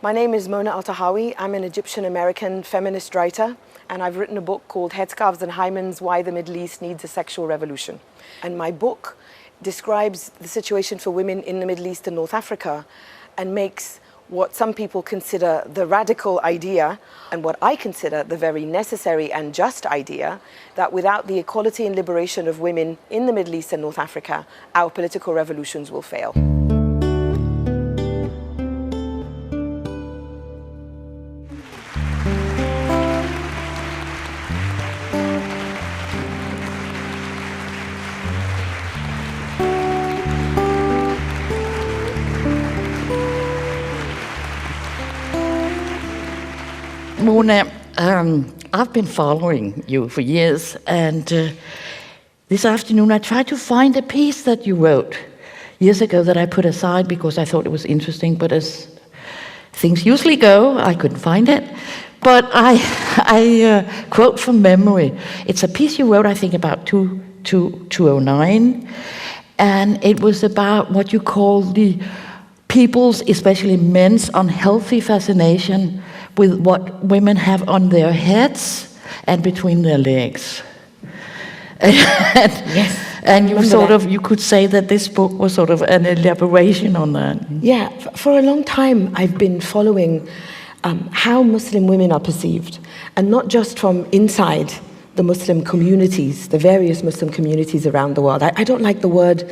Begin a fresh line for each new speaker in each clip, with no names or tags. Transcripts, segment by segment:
My name is Mona Eltahawy. I'm an Egyptian-American feminist writer, and I've written a book called Headscarves and Hymens: Why the Middle East Needs a Sexual Revolution. And my book describes the situation for women in the Middle East and North Africa and makes what some people consider the radical idea, and what I consider the very necessary and just idea, that without the equality and liberation of women in the Middle East and North Africa, our political revolutions will fail.
Mona, I've been following you for years, and this afternoon I tried to find a piece that you wrote years ago that I put aside because I thought it was interesting, but as things usually go, I couldn't find it. But I quote from memory. It's a piece you wrote, I think, about 2009, and it was about what you call the people's, especially men's, unhealthy fascination with what women have on their heads and between their legs.
Yes.
And you could say that this book was sort of an elaboration on that.
Yeah, for a long time I've been following how Muslim women are perceived, and not just from inside the Muslim communities, the various Muslim communities around the world. I don't like the word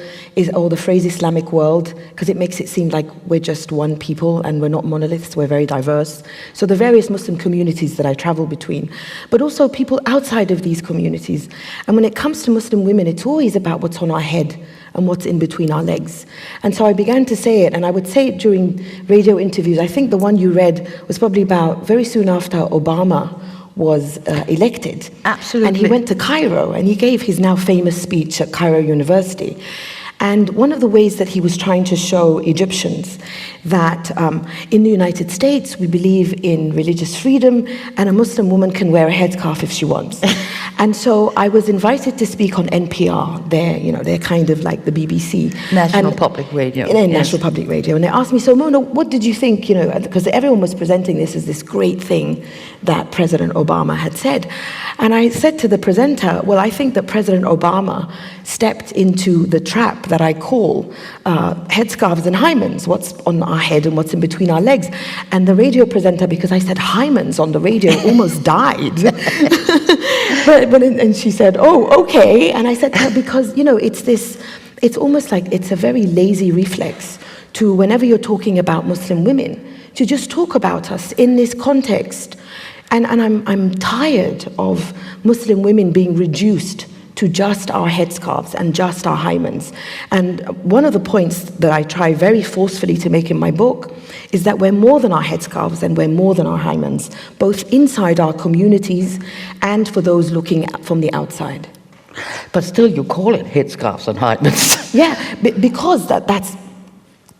or the phrase Islamic world, because it makes it seem like we're just one people and we're not monoliths, we're very diverse. So the various Muslim communities that I travel between, but also people outside of these communities. And when it comes to Muslim women, it's always about what's on our head and what's in between our legs. And so I began to say it, and I would say it during radio interviews. I think the one you read was probably about very soon after Obama was elected.
Absolutely.
And he went to Cairo, and he gave his now famous speech at Cairo University. And one of the ways that he was trying to show Egyptians that in the United States we believe in religious freedom, and a Muslim woman can wear a headscarf if she wants. And so I was invited to speak on NPR. They're kind of like the BBC.
National Public Radio.
Yes. National Public Radio. And they asked me, so Mona, what did you think, because everyone was presenting this as this great thing that President Obama had said. And I said to the presenter, well, I think that President Obama stepped into the trap that I call headscarves and hymens, what's on our head and what's in between our legs. And the radio presenter, because I said hymens on the radio, almost died. And she said, oh, okay. And I said to her, because, it's almost like it's a very lazy reflex to, whenever you're talking about Muslim women, to just talk about us in this context. And I'm tired of Muslim women being reduced to just our headscarves and just our hymens. And one of the points that I try very forcefully to make in my book is that we're more than our headscarves and we're more than our hymens, both inside our communities and for those looking from the outside.
But still you call it headscarves and hymens.
Yeah, because that's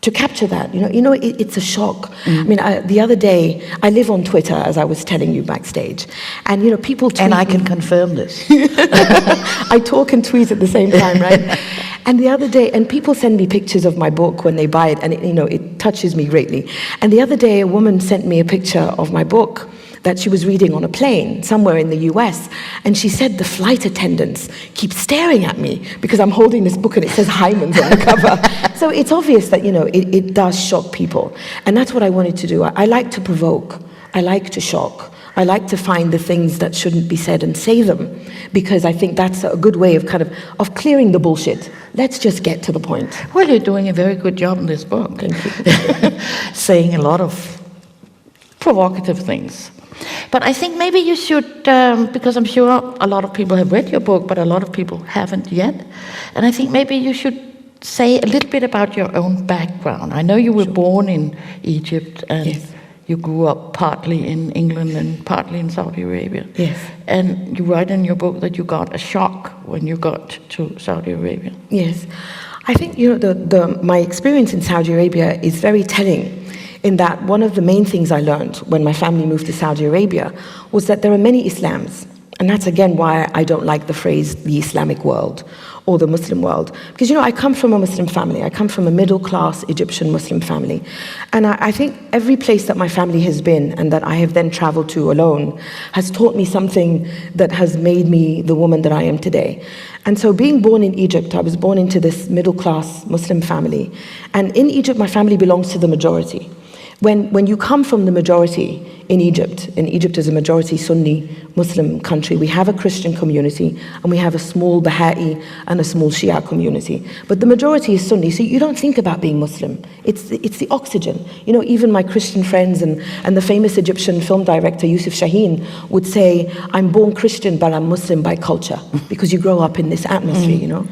to capture that, it's a shock. I mean, the other day, I live on Twitter, as I was telling you backstage, and people tweet.
And I can confirm this.
I talk and tweet at the same time, right? And the other day, and people send me pictures of my book when they buy it, and it touches me greatly. And the other day, a woman sent me a picture of my book that she was reading on a plane somewhere in the US, and she said the flight attendants keep staring at me because I'm holding this book and it says hymens on the cover. So it's obvious that it does shock people, and that's what I wanted to do. I like to provoke, I like to shock, I like to find the things that shouldn't be said and say them, because I think that's a good way of of clearing the bullshit. Let's just get to the point.
Well, you're doing a very good job in this book.
Thank you.
Saying a lot of provocative things. But I think maybe you should, because I'm sure a lot of people have read your book, but a lot of people haven't yet. And I think maybe you should say a little bit about your own background. I know you were born in Egypt, and
yes.
You grew up partly in England and partly in Saudi Arabia.
Yes.
And you write in your book that you got a shock when you got to Saudi Arabia.
Yes. I think, my experience in Saudi Arabia is very telling, in that one of the main things I learned when my family moved to Saudi Arabia was that there are many Islams. And that's again why I don't like the phrase the Islamic world or the Muslim world. Because, I come from a Muslim family. I come from a middle-class Egyptian Muslim family. And I think every place that my family has been and that I have then traveled to alone has taught me something that has made me the woman that I am today. And so being born in Egypt, I was born into this middle-class Muslim family. And in Egypt, my family belongs to the majority. When you come from the majority in Egypt is a majority Sunni Muslim country, we have a Christian community and we have a small Baha'i and a small Shia community. But the majority is Sunni, so you don't think about being Muslim. It's the oxygen. Even my Christian friends and the famous Egyptian film director Yusuf Shaheen would say, I'm born Christian but I'm Muslim by culture, because you grow up in this atmosphere,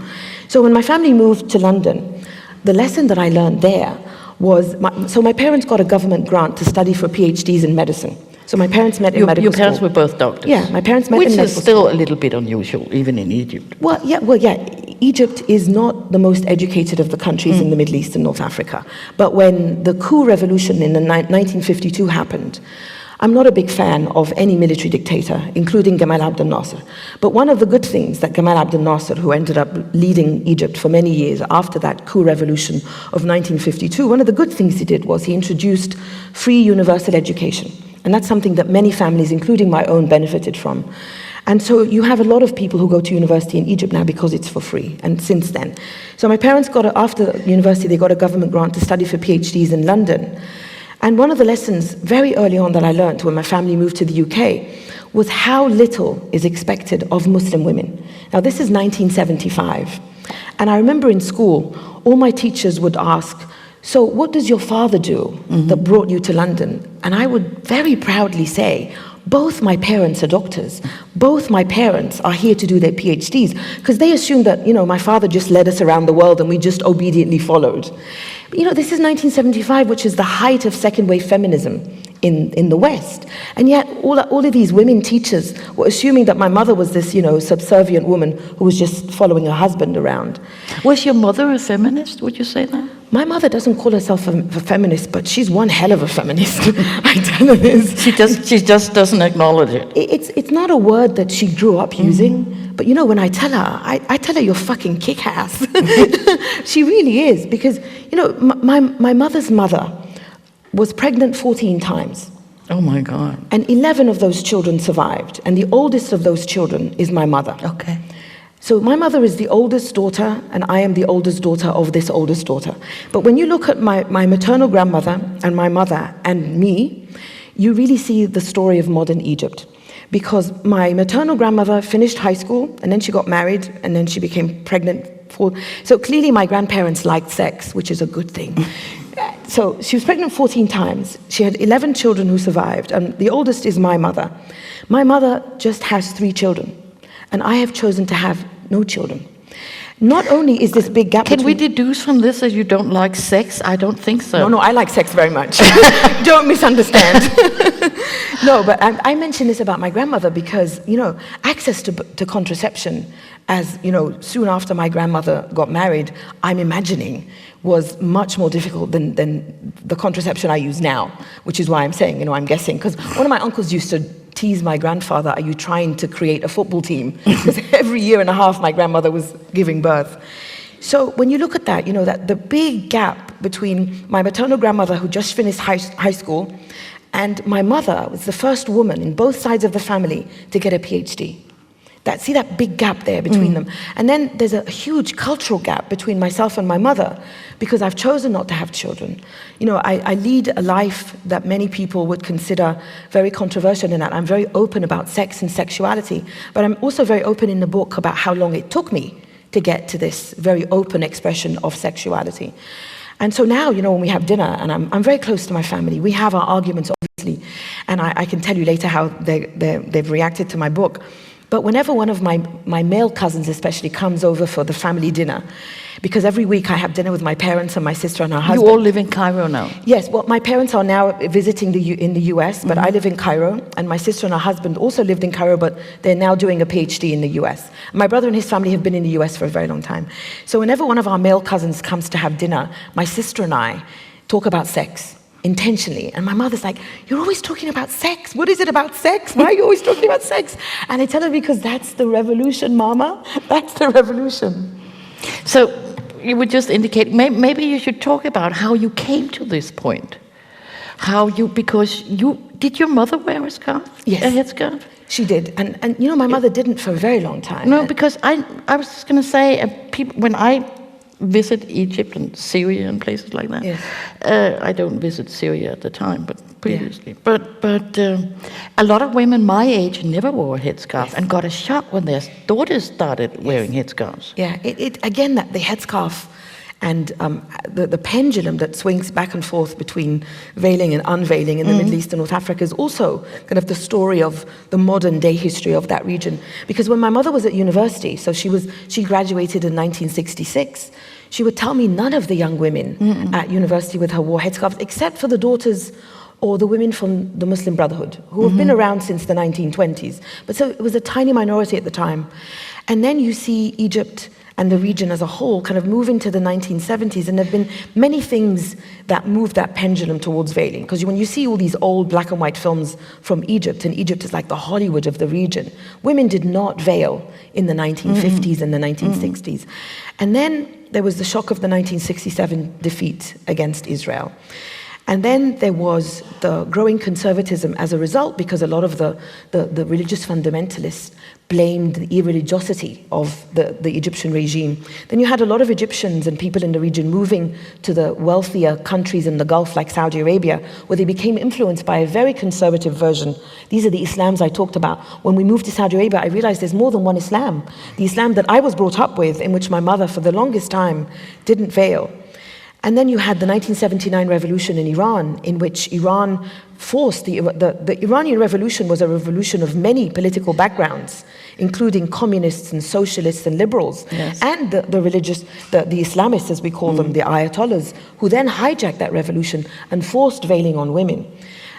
So when my family moved to London, the lesson that I learned there was, my parents got a government grant to study for PhDs in medicine. So my parents met in medical school.
Your parents were both doctors?
Yeah, my parents met in medical school.
Which is still a little bit unusual, even in Egypt.
Well, yeah. Egypt is not the most educated of the countries in the Middle East and North Africa. But when the coup revolution in 1952 happened, I'm not a big fan of any military dictator, including Gamal Abdel Nasser. But one of the good things that Gamal Abdel Nasser, who ended up leading Egypt for many years after that coup revolution of 1952, one of the good things he did was he introduced free universal education. And that's something that many families, including my own, benefited from. And so you have a lot of people who go to university in Egypt now because it's for free, and since then. So my parents after university, they got a government grant to study for PhDs in London. And one of the lessons very early on that I learned when my family moved to the UK was how little is expected of Muslim women. Now, this is 1975. And I remember in school, all my teachers would ask, so what does your father do that brought you to London? And I would very proudly say, both my parents are doctors. Both my parents are here to do their PhDs, because they assumed that, my father just led us around the world and we just obediently followed. But, this is 1975, which is the height of second wave feminism in the West. And yet all of these women teachers were assuming that my mother was this, subservient woman who was just following her husband around.
Was your mother a feminist, would you say that?
My mother doesn't call herself a feminist, but she's one hell of a feminist. I tell her this.
She just doesn't acknowledge it.
It's not a word that she grew up using, but when I tell her, I tell her you're fucking kick-ass. She really is, because, my mother's mother was pregnant 14 times.
Oh my God.
And 11 of those children survived, and the oldest of those children is my mother.
Okay.
So my mother is the oldest daughter, and I am the oldest daughter of this oldest daughter. But when you look at my maternal grandmother and my mother and me, you really see the story of modern Egypt. Because my maternal grandmother finished high school, and then she got married, and then she became pregnant. So clearly my grandparents liked sex, which is a good thing. So she was pregnant 14 times. She had 11 children who survived, and the oldest is my mother. My mother just has 3 children, and I have chosen to have no children. Not only is this big gap
Can we deduce from this that you don't like sex? I don't think so.
No, I like sex very much. Don't misunderstand. No, but I mention this about my grandmother because, access to contraception, as, soon after my grandmother got married, I'm imagining was much more difficult than the contraception I use now, which is why I'm saying, I'm guessing. Because one of my uncles used to tease my grandfather, are you trying to create a football team? Because every year and a half my grandmother was giving birth. So when you look at that, that the big gap between my maternal grandmother who just finished high school and my mother was the first woman in both sides of the family to get a PhD. See that big gap there between them. And then there's a huge cultural gap between myself and my mother because I've chosen not to have children. I lead a life that many people would consider very controversial in that. I'm very open about sex and sexuality, but I'm also very open in the book about how long it took me to get to this very open expression of sexuality. And so now, when we have dinner, and I'm very close to my family, we have our arguments, obviously, and I can tell you later how they've reacted to my book. But whenever one of my male cousins especially comes over for the family dinner, because every week I have dinner with my parents and my sister and her husband.
You all live in Cairo now?
Yes, well, my parents are now visiting in the US, but I live in Cairo, and my sister and her husband also lived in Cairo, but they're now doing a PhD in the US. My brother and his family have been in the US for a very long time. So whenever one of our male cousins comes to have dinner, my sister and I talk about sex intentionally. And my mother's like, you're always talking about sex. What is it about sex? Why are you always talking about sex? And I tell her, because that's the revolution, Mama. That's the revolution.
So you would just indicate, maybe you should talk about how you came to this point. Did your mother wear a scarf?
Yes.
A headscarf?
She did. And my mother didn't for a very long time.
No, because I was just going to say, when I visit Egypt and Syria and places like that,
yes.
I don't visit Syria at the time, but previously. Yeah. But a lot of women my age never wore a headscarf, yes, and got a shock when their daughters started, yes, wearing headscarves.
Yeah, again, that the headscarf and the pendulum that swings back and forth between veiling and unveiling in the Middle East and North Africa is also kind of the story of the modern day history of that region. Because when my mother was at university, so she graduated in 1966, she would tell me none of the young women at university with her wore headscarves, except for the daughters or the women from the Muslim Brotherhood, who have been around since the 1920s. But so it was a tiny minority at the time. And then you see Egypt and the region as a whole kind of move into the 1970s, and there have been many things that moved that pendulum towards veiling. Because when you see all these old black and white films from Egypt, and Egypt is like the Hollywood of the region, women did not veil in the 1950s and the 1960s. And then there was the shock of the 1967 defeat against Israel. And then there was the growing conservatism as a result, because a lot of the religious fundamentalists blamed the irreligiosity of the Egyptian regime. Then you had a lot of Egyptians and people in the region moving to the wealthier countries in the Gulf, like Saudi Arabia, where they became influenced by a very conservative version. These are the Islams I talked about. When we moved to Saudi Arabia, I realized there's more than one Islam. The Islam that I was brought up with, in which my mother, for the longest time, didn't veil. And then you had the 1979 revolution in Iran, in which Iran forced the Iranian revolution was a revolution of many political backgrounds, including communists and socialists and liberals, yes, and the religious, the Islamists, as we call them, the Ayatollahs, who then hijacked that revolution and forced veiling on women.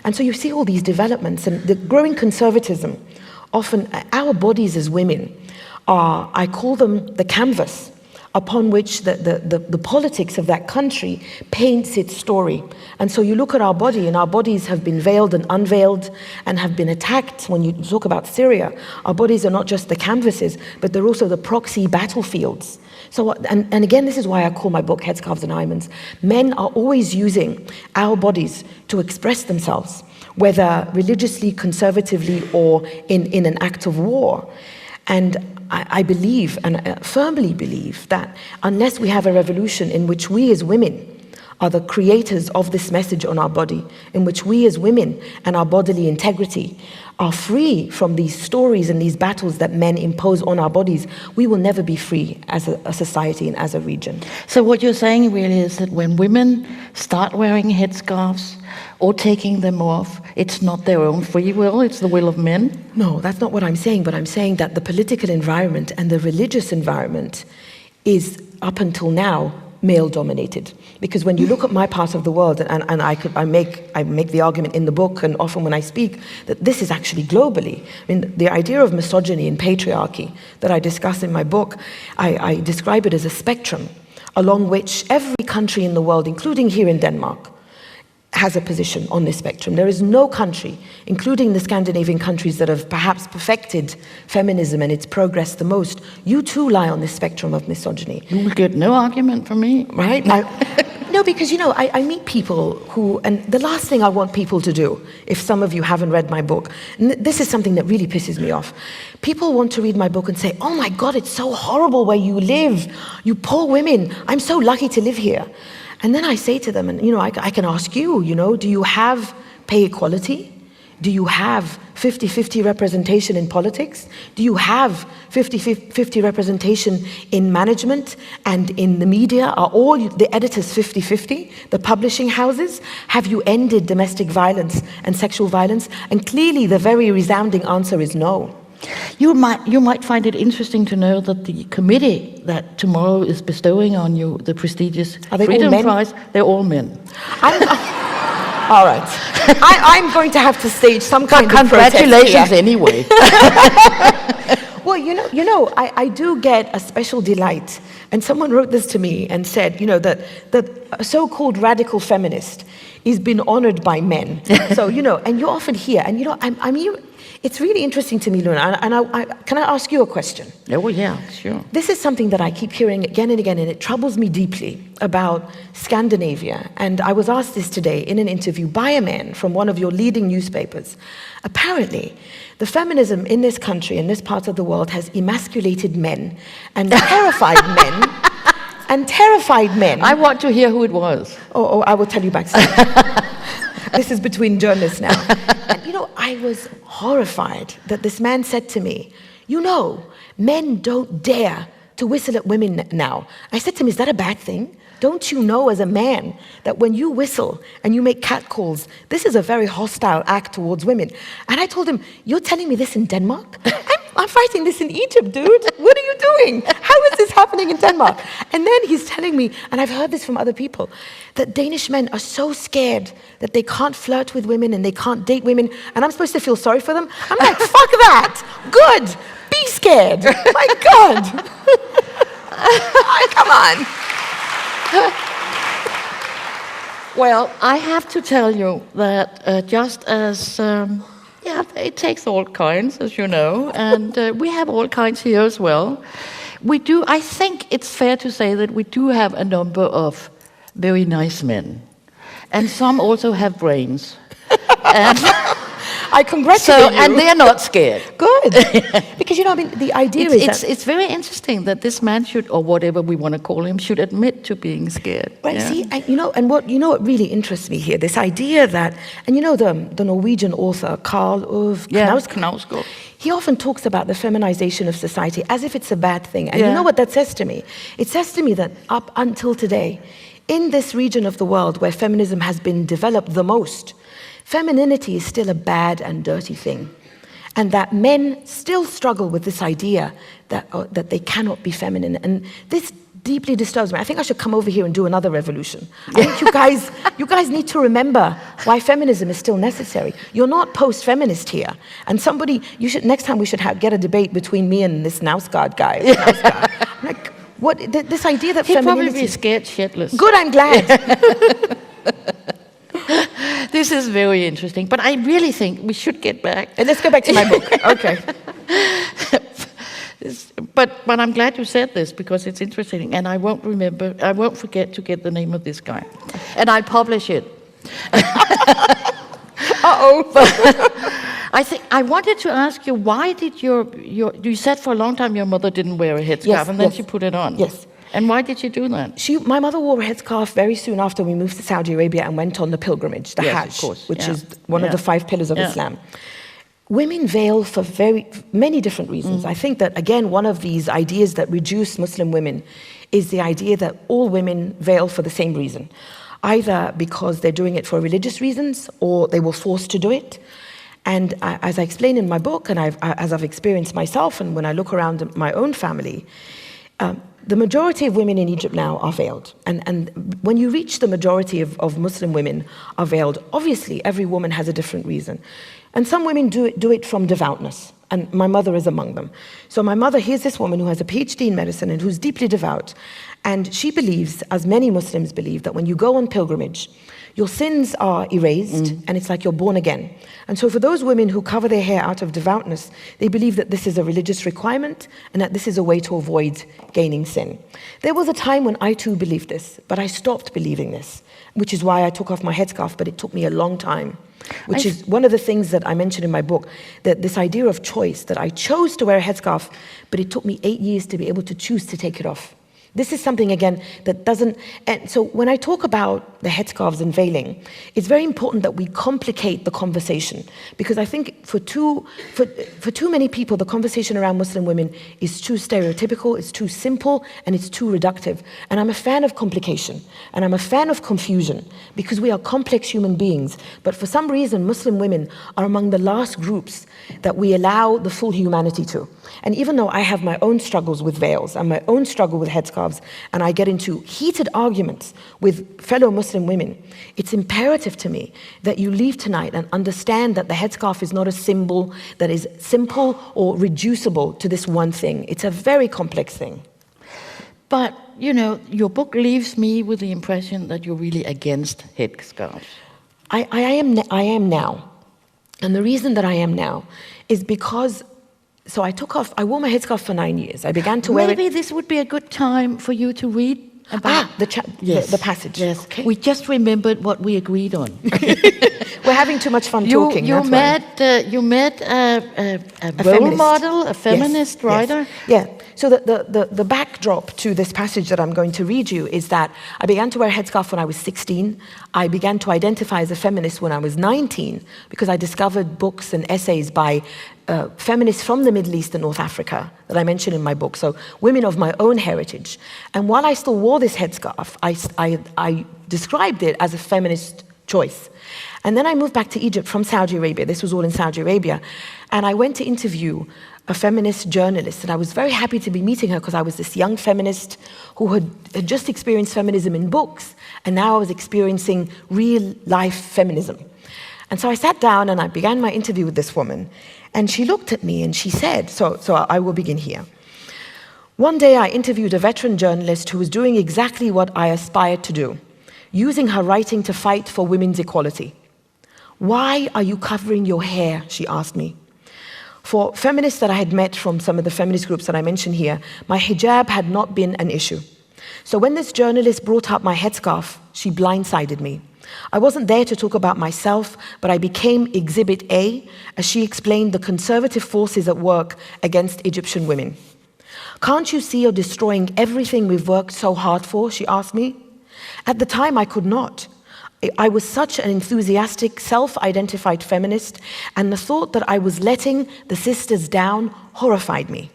And so you see all these developments, and the growing conservatism. Often our bodies as women are, I call them the canvas upon which the politics of that country paints its story. And so you look at our body, and our bodies have been veiled and unveiled and have been attacked. When you talk about Syria, our bodies are not just the canvases, but they're also the proxy battlefields. So, and again, this is why I call my book Headscarves and Hymens. Men are always using our bodies to express themselves, whether religiously, conservatively, or in an act of war. And I believe, and I firmly believe, that unless we have a revolution in which we as women are the creators of this message on our body, in which we as women and our bodily integrity are free from these stories and these battles that men impose on our bodies, we will never be free as a society and as a region.
So what you're saying really is that when women start wearing headscarves or taking them off, it's not their own free will, it's the will of men?
No, that's not what I'm saying, but I'm saying that the political environment and the religious environment is, up until now, male-dominated. Because when you look at my part of the world, and I make the argument in the book, and often when I speak, that this is actually globally. I mean, the idea of misogyny and patriarchy that I discuss in my book, I describe it as a spectrum along which every country in the world, including here in Denmark, has a position on this spectrum. There is no country, including the Scandinavian countries that have perhaps perfected feminism and its progress the most. You too lie on this spectrum of misogyny.
You will get no argument from me.
Right? No, because, I meet people who, and the last thing I want people to do, if some of you haven't read my book, and this is something that really pisses me off. People want to read my book and say, oh my God, it's so horrible where you live. You poor women. I'm so lucky to live here. And then I say to them, and I can ask you, do you have pay equality? Do you have 50-50 representation in politics? Do you have 50-50 representation in management and in the media? Are all the editors 50-50? The publishing houses? Have you ended domestic violence and sexual violence? And clearly the very resounding answer is no.
You might find it interesting to know that the committee that tomorrow is bestowing on you the prestigious Freedom Prize, they're all men.
All right. I'm going to have to stage some kind of
congratulations anyway.
Well, I do get a special delight. And someone wrote this to me and said, that a so-called radical feminist is been honored by men. So, and you often hear, and it's really interesting to me, Luna, and can I ask you a question?
Oh, yeah, sure.
This is something that I keep hearing again and again, and it troubles me deeply about Scandinavia. And I was asked this today in an interview by a man from one of your leading newspapers. Apparently, the feminism in this country, in this part of the world, has emasculated men and terrified men. And terrified men.
I want to hear who it was.
Oh, I will tell you backstage. This is between journalists now. And I was horrified that this man said to me, men don't dare to whistle at women now. I said to him, is that a bad thing? Don't you know as a man that when you whistle and you make catcalls, this is a very hostile act towards women? And I told him, you're telling me this in Denmark? I'm fighting this in Egypt, dude. What are you doing? How is this happening in Denmark? And then he's telling me, and I've heard this from other people, that Danish men are so scared that they can't flirt with women and they can't date women, and I'm supposed to feel sorry for them? I'm like, fuck that. Good. Be scared. My God. Come on.
Well, I have to tell you that just as... it takes all kinds, as you know, and we have all kinds here as well. I think it's fair to say that we do have a number of very nice men, and some also have brains. And
I congratulate you.
And they're not scared.
Good. Because, the idea is
it's very interesting that this man should, or whatever we want to call him, should admit to being scared.
Right, yeah. See, what really interests me here, this idea that, and the Norwegian author, Karl Ove
Knausgård.
He often talks about the feminization of society as if it's a bad thing. And you know what that says to me? It says to me that up until today, in this region of the world where feminism has been developed the most, femininity is still a bad and dirty thing. And that men still struggle with this idea that they cannot be feminine. And this deeply disturbs me. I think I should come over here and do another revolution. I think you guys need to remember why feminism is still necessary. You're not post-feminist here. And next time we should get a debate between me and this Knausgård guy. Like, this idea that
He'd
femininity...
probably be scared shitless.
Good, I'm glad.
This is very interesting, but I really think we should get back.
And let's go back to my book. Okay.
But I'm glad you said this because it's interesting, and I won't forget to get the name of this guy, and I'll publish it. I wanted to ask you, why did you said for a long time your mother didn't wear a headscarf, and then she put it on.
Yes.
And why did she do that?
My mother wore a headsscarf very soon after we moved to Saudi Arabia and went on the pilgrimage, the Hajj,
of course.
which is one of the 5 pillars of Islam. Women veil for many different reasons. I think that, again, one of these ideas that reduce Muslim women is the idea that all women veil for the same reason, either because they're doing it for religious reasons or they were forced to do it. And as I explain in my book, and as I've experienced myself, and when I look around my own family, the majority of women in Egypt now are veiled. And when you reach the majority of Muslim women are veiled, obviously every woman has a different reason. And some women do it from devoutness, and my mother is among them. So my mother, here's this woman who has a PhD in medicine and who's deeply devout. And she believes, as many Muslims believe, that when you go on pilgrimage, your sins are erased, and it's like you're born again. And so for those women who cover their hair out of devoutness, they believe that this is a religious requirement and that this is a way to avoid gaining sin. There was a time when I too believed this, but I stopped believing this, which is why I took off my headscarf, but it took me a long time. Which is one of the things that I mentioned in my book, that this idea of choice, that I chose to wear a headscarf, but it took me 8 years to be able to choose to take it off. This is something, again, that doesn't... And so when I talk about the headscarves and veiling, it's very important that we complicate the conversation. Because I think for too many people, the conversation around Muslim women is too stereotypical, it's too simple, and it's too reductive. And I'm a fan of complication, and I'm a fan of confusion, because we are complex human beings. But for some reason, Muslim women are among the last groups that we allow the full humanity to. And even though I have my own struggles with veils and my own struggle with headscarves, and I get into heated arguments with fellow Muslim women, it's imperative to me that you leave tonight and understand that the headscarf is not a symbol that is simple or reducible to this one thing. It's a very complex thing.
But, you know, your book leaves me with the impression that you're really against headscarves.
I am now. And the reason that I am now is because, so I wore my headscarf for 9 years. I began to wear it.
Maybe this would be a good time for you to read about
the passage.
Yes,
okay.
We just remembered what we agreed on.
We're having too much fun talking.
You met a role model, a feminist writer.
Yes. Yeah. So the backdrop to this passage that I'm going to read you is that I began to wear a headscarf when I was 16. I began to identify as a feminist when I was 19 because I discovered books and essays by feminists from the Middle East and North Africa that I mention in my book, so women of my own heritage. And while I still wore this headscarf, I described it as a feminist choice. And then I moved back to Egypt from Saudi Arabia. This was all in Saudi Arabia. And I went to interview a feminist journalist, and I was very happy to be meeting her because I was this young feminist who had just experienced feminism in books, and now I was experiencing real-life feminism. And so I sat down and I began my interview with this woman, and she looked at me and she said, so I will begin here. One day I interviewed a veteran journalist who was doing exactly what I aspired to do, using her writing to fight for women's equality. Why are you covering your hair? She asked me. For feminists that I had met from some of the feminist groups that I mentioned here, my hijab had not been an issue. So when this journalist brought up my headscarf, she blindsided me. I wasn't there to talk about myself, but I became Exhibit A as she explained the conservative forces at work against Egyptian women. Can't you see you're destroying everything we've worked so hard for? She asked me. At the time, I could not. I was such an enthusiastic, self-identified feminist, and the thought that I was letting the sisters down horrified me.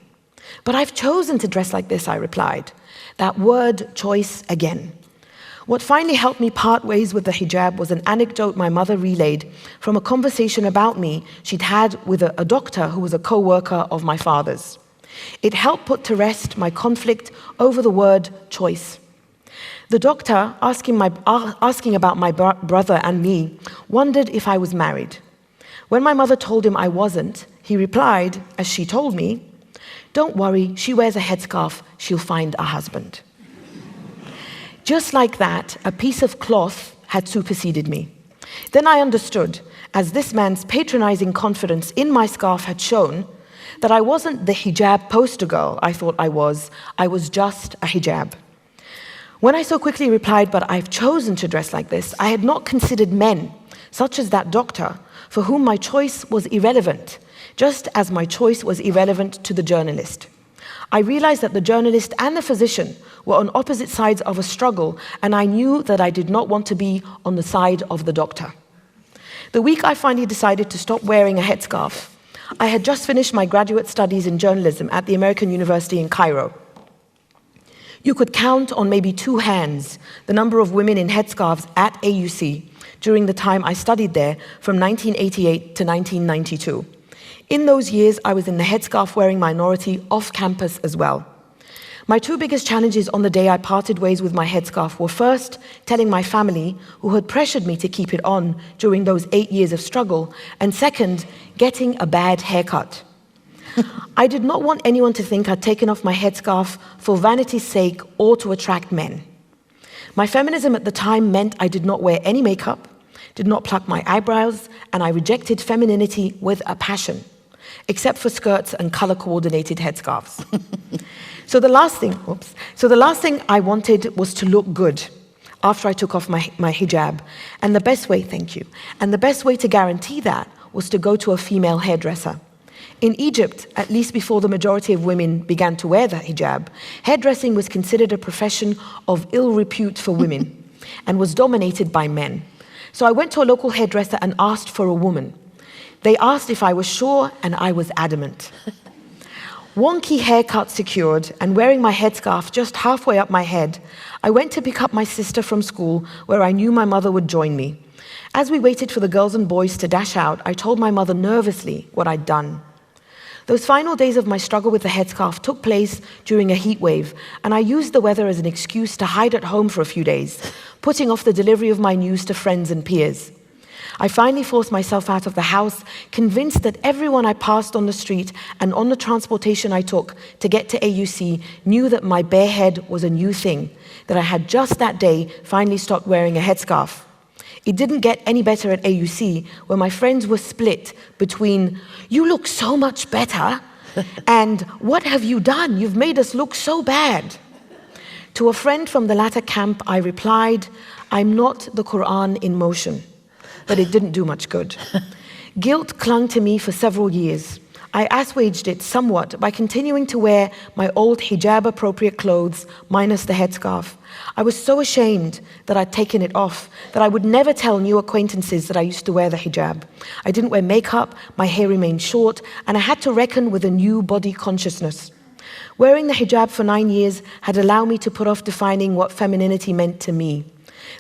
But I've chosen to dress like this, I replied. That word choice again. What finally helped me part ways with the hijab was an anecdote my mother relayed from a conversation about me she'd had with a doctor who was a co-worker of my father's. It helped put to rest my conflict over the word choice. The doctor, asking about my brother and me, wondered if I was married. When my mother told him I wasn't, he replied, as she told me, "Don't worry, she wears a headscarf, she'll find a husband." Just like that, a piece of cloth had superseded me. Then I understood, as this man's patronizing confidence in my scarf had shown, that I wasn't the hijab poster girl I thought I was just a hijab. When I so quickly replied, "But I've chosen to dress like this," I had not considered men, such as that doctor, for whom my choice was irrelevant, just as my choice was irrelevant to the journalist. I realized that the journalist and the physician were on opposite sides of a struggle, and I knew that I did not want to be on the side of the doctor. The week I finally decided to stop wearing a headscarf, I had just finished my graduate studies in journalism at the American University in Cairo. You could count on maybe 2 hands the number of women in headscarves at AUC during the time I studied there from 1988 to 1992. In those years, I was in the headscarf-wearing minority off campus as well. My 2 biggest challenges on the day I parted ways with my headscarf were first, telling my family, who had pressured me to keep it on during those 8 years of struggle, and second, getting a bad haircut. I did not want anyone to think I'd taken off my headscarf for vanity's sake or to attract men. My feminism at the time meant I did not wear any makeup, did not pluck my eyebrows, and I rejected femininity with a passion, except for skirts and color-coordinated headscarves. So the last thing I wanted was to look good after I took off my hijab, and the best way to guarantee that was to go to a female hairdresser. In Egypt, at least before the majority of women began to wear the hijab, hairdressing was considered a profession of ill repute for women and was dominated by men. So I went to a local hairdresser and asked for a woman. They asked if I was sure, and I was adamant. Wonky haircut secured and wearing my headscarf just halfway up my head, I went to pick up my sister from school where I knew my mother would join me. As we waited for the girls and boys to dash out, I told my mother nervously what I'd done. Those final days of my struggle with the headscarf took place during a heat wave, and I used the weather as an excuse to hide at home for a few days, putting off the delivery of my news to friends and peers. I finally forced myself out of the house, convinced that everyone I passed on the street and on the transportation I took to get to AUC knew that my bare head was a new thing, that I had just that day finally stopped wearing a headscarf. It didn't get any better at AUC, where my friends were split between, "You look so much better," and "What have you done? You've made us look so bad." To a friend from the latter camp, I replied, "I'm not the Quran in motion," but it didn't do much good. Guilt clung to me for several years. I assuaged it somewhat by continuing to wear my old hijab-appropriate clothes, minus the headscarf. I was so ashamed that I'd taken it off, that I would never tell new acquaintances that I used to wear the hijab. I didn't wear makeup, my hair remained short, and I had to reckon with a new body consciousness. Wearing the hijab for 9 years had allowed me to put off defining what femininity meant to me.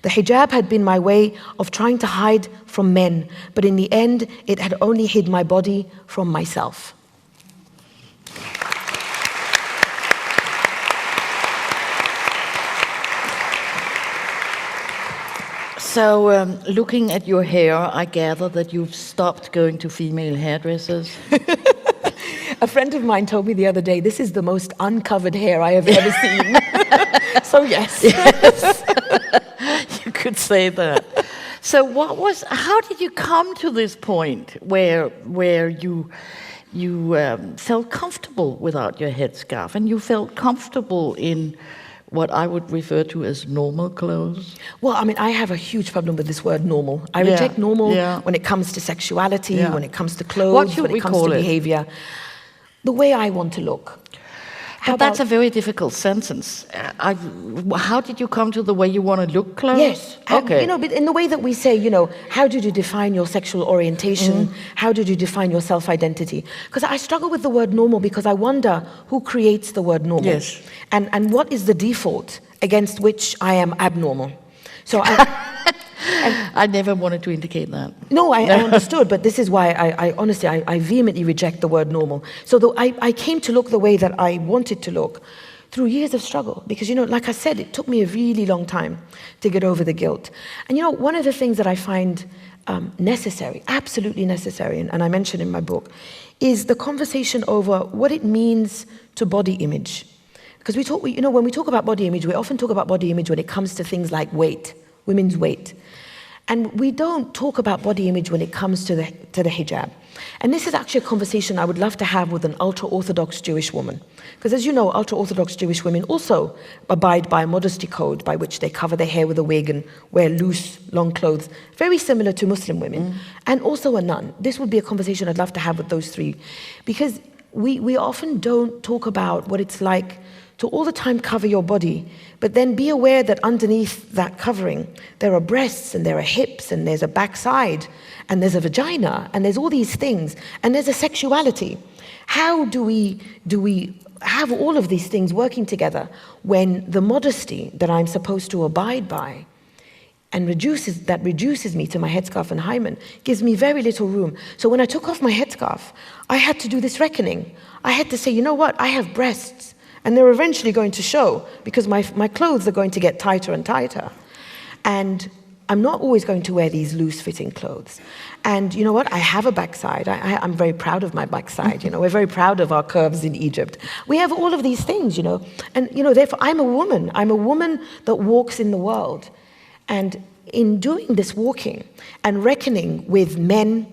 The hijab had been my way of trying to hide from men, but in the end, it had only hid my body from myself.
So, looking at your hair, I gather that you've stopped going to female hairdressers.
A friend of mine told me the other day, "This is the most uncovered hair I have ever seen." So yes.
You could say that. So how did you come to this point where you felt comfortable without your headscarf and you felt comfortable in what I would refer to as normal clothes?
Well, I mean, I have a huge problem with this word normal. I reject normal when it comes to sexuality, when it comes to clothes, when it comes to behavior. The way I want to look.
That's a very difficult sentence. How did you come to the way you want to look, clothes?
Yes.
Okay.
But in the way that we say, how did you define your sexual orientation? How did you define your self-identity? Because I struggle with the word normal because I wonder who creates the word normal.
Yes.
And what is the default against which I am abnormal? So
I never wanted to indicate that.
No, I understood, but this is why I honestly, I vehemently reject the word normal. So I came to look the way that I wanted to look through years of struggle, because, like I said, it took me a really long time to get over the guilt. And, one of the things that I find necessary, absolutely necessary, and I mentioned in my book, is the conversation over what it means to body image. Because when we talk about body image, we often talk about body image when it comes to things like weight, women's weight. And we don't talk about body image when it comes to the hijab. And this is actually a conversation I would love to have with an ultra-Orthodox Jewish woman. Because as you know, ultra-Orthodox Jewish women also abide by a modesty code by which they cover their hair with a wig and wear loose, long clothes, very similar to Muslim women, and also a nun. This would be a conversation I'd love to have with those three. Because we often don't talk about what it's like to all the time cover your body, but then be aware that underneath that covering, there are breasts and there are hips and there's a backside and there's a vagina and there's all these things and there's a sexuality. How do we have all of these things working together when the modesty that I'm supposed to abide by and reduces me to my headscarf and hymen gives me very little room. So when I took off my headscarf, I had to do this reckoning. I had to say, you know what, I have breasts. And they're eventually going to show because my clothes are going to get tighter and tighter. And I'm not always going to wear these loose-fitting clothes. And you know what? I have a backside. I'm very proud of my backside. We're very proud of our curves in Egypt. We have all of these things, And, therefore, I'm a woman. I'm a woman that walks in the world. And in doing this walking and reckoning with men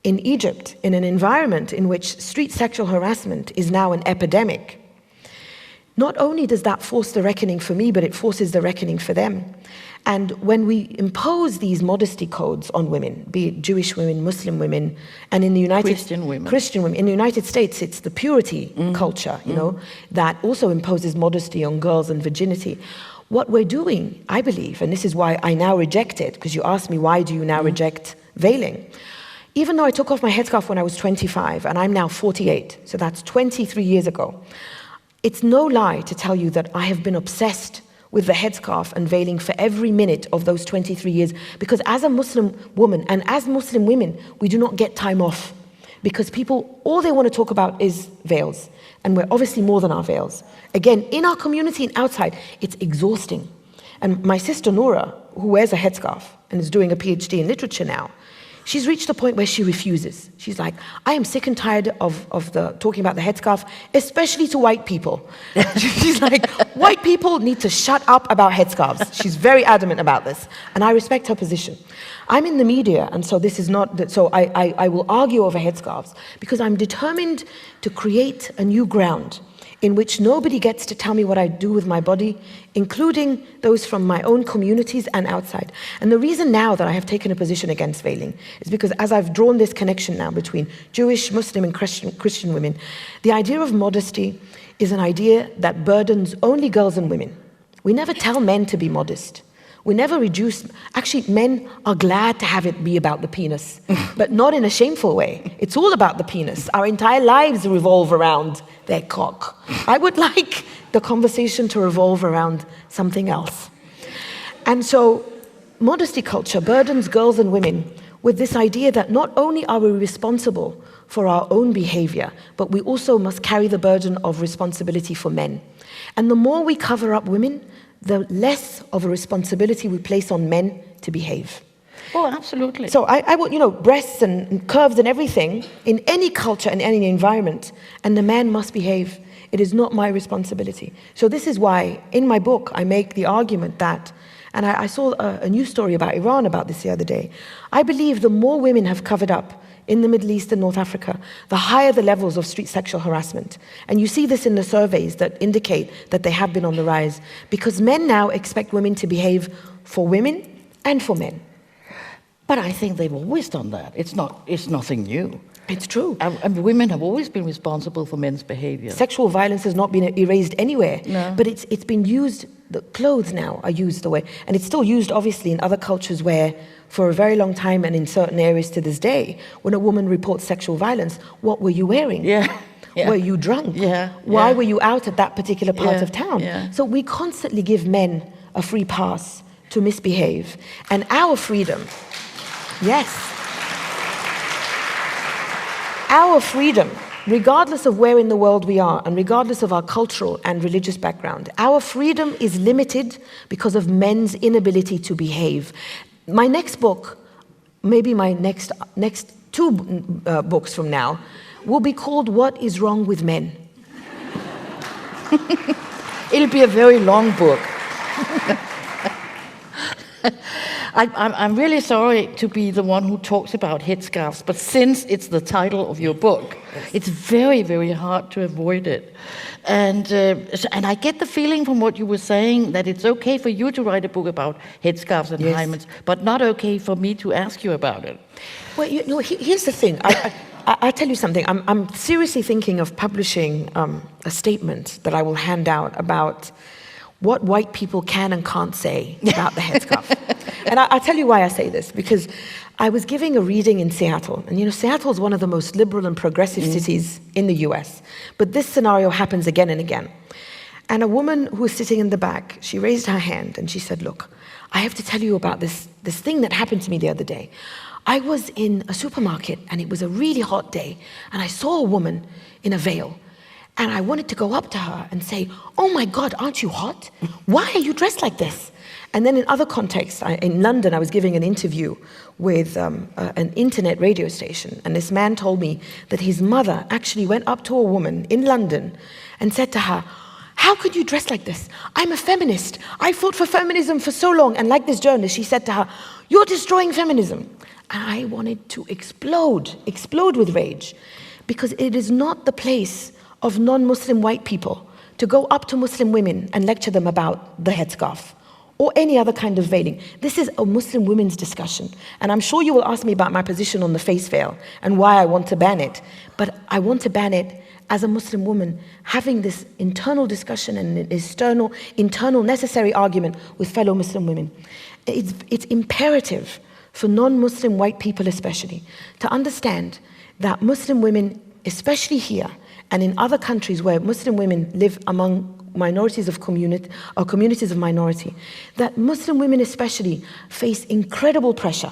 in Egypt, in an environment in which street sexual harassment is now an epidemic, not only does that force the reckoning for me, but it forces the reckoning for them. And when we impose these modesty codes on women, be it Jewish women, Muslim women, and in the
Christian women.
In the United States, it's the purity culture, that also imposes modesty on girls and virginity. What we're doing, I believe, and this is why I now reject it, because you asked me, why do you now reject veiling? Even though I took off my headscarf when I was 25, and I'm now 48, so that's 23 years ago, it's no lie to tell you that I have been obsessed with the headscarf and veiling for every minute of those 23 years, because as a Muslim woman and as Muslim women, we do not get time off, because people, all they want to talk about is veils, and we're obviously more than our veils. Again, in our community and outside, it's exhausting. And my sister Nora, who wears a headscarf and is doing a PhD in literature now, She's reached the point where she refuses. She's like, I am sick and tired of talking about the headscarf, especially to white people. She's like, white people need to shut up about headscarves. She's very adamant about this, and I respect her position. I'm in the media, and so this is not, so I will argue over headscarves because I'm determined to create a new ground in which nobody gets to tell me what I do with my body, including those from my own communities and outside. And the reason now that I have taken a position against veiling is because as I've drawn this connection now between Jewish, Muslim, and Christian women, the idea of modesty is an idea that burdens only girls and women. We never tell men to be modest. We never reduce, actually men are glad to have it be about the penis, but not in a shameful way. It's all about the penis. Our entire lives revolve around their cock. I would like the conversation to revolve around something else. And so modesty culture burdens girls and women with this idea that not only are we responsible for our own behavior, but we also must carry the burden of responsibility for men. And the more we cover up women, the less of a responsibility we place on men to behave.
Oh, absolutely.
So I would, breasts and curves and everything in any culture and any environment, and the man must behave. It is not my responsibility. So this is why in my book I make the argument that, and I saw a news story about Iran about this the other day, I believe the more women have covered up in the Middle East and North Africa, the higher the levels of street sexual harassment. And you see this in the surveys that indicate that they have been on the rise, because men now expect women to behave for women and for men.
But I think they've always done that. It's nothing new.
It's true.
And women have always been responsible for men's behavior.
Sexual violence has not been erased anywhere,
No.
but it's been used, the clothes now are used the way, and it's still used obviously in other cultures where for a very long time and in certain areas to this day, when a woman reports sexual violence, what were you wearing?
Yeah.
Were you drunk?
Yeah.
Why were you out at that particular part
Yeah.
of town?
Yeah.
So we constantly give men a free pass to misbehave, and our freedom, yes, our freedom, regardless of where in the world we are and regardless of our cultural and religious background, our freedom is limited because of men's inability to behave. My next book, maybe my next two books from now, will be called What is Wrong with Men?
It'll be a very long book. I'm really sorry to be the one who talks about headscarves, but since it's the title of your book, it's very, very hard to avoid it. And I get the feeling from what you were saying that it's okay for you to write a book about headscarves and hymens, but not okay for me to ask you about it.
Well, here's the thing. I'll tell you something. I'm seriously thinking of publishing a statement that I will hand out about what white people can and can't say about the headscarf. And I'll tell you why I say this, because I was giving a reading in Seattle, and Seattle is one of the most liberal and progressive cities in the US, but this scenario happens again and again. And a woman who was sitting in the back, she raised her hand and she said, look, I have to tell you about this thing that happened to me the other day. I was in a supermarket and it was a really hot day, and I saw a woman in a veil. And I wanted to go up to her and say, oh my God, aren't you hot? Why are you dressed like this? And then in other contexts, in London, I was giving an interview with an internet radio station. And this man told me that his mother actually went up to a woman in London and said to her, how could you dress like this? I'm a feminist. I fought for feminism for so long. And like this journalist, she said to her, you're destroying feminism. And I wanted to explode with rage, because it is not the place of non-Muslim white people to go up to Muslim women and lecture them about the headscarf or any other kind of veiling. This is a Muslim women's discussion. And I'm sure you will ask me about my position on the face veil and why I want to ban it. But I want to ban it as a Muslim woman, having this internal discussion and an internal necessary argument with fellow Muslim women. It's imperative for non-Muslim white people especially to understand that Muslim women, especially here, and in other countries where Muslim women live among minorities of community or communities of minority, that Muslim women especially face incredible pressure,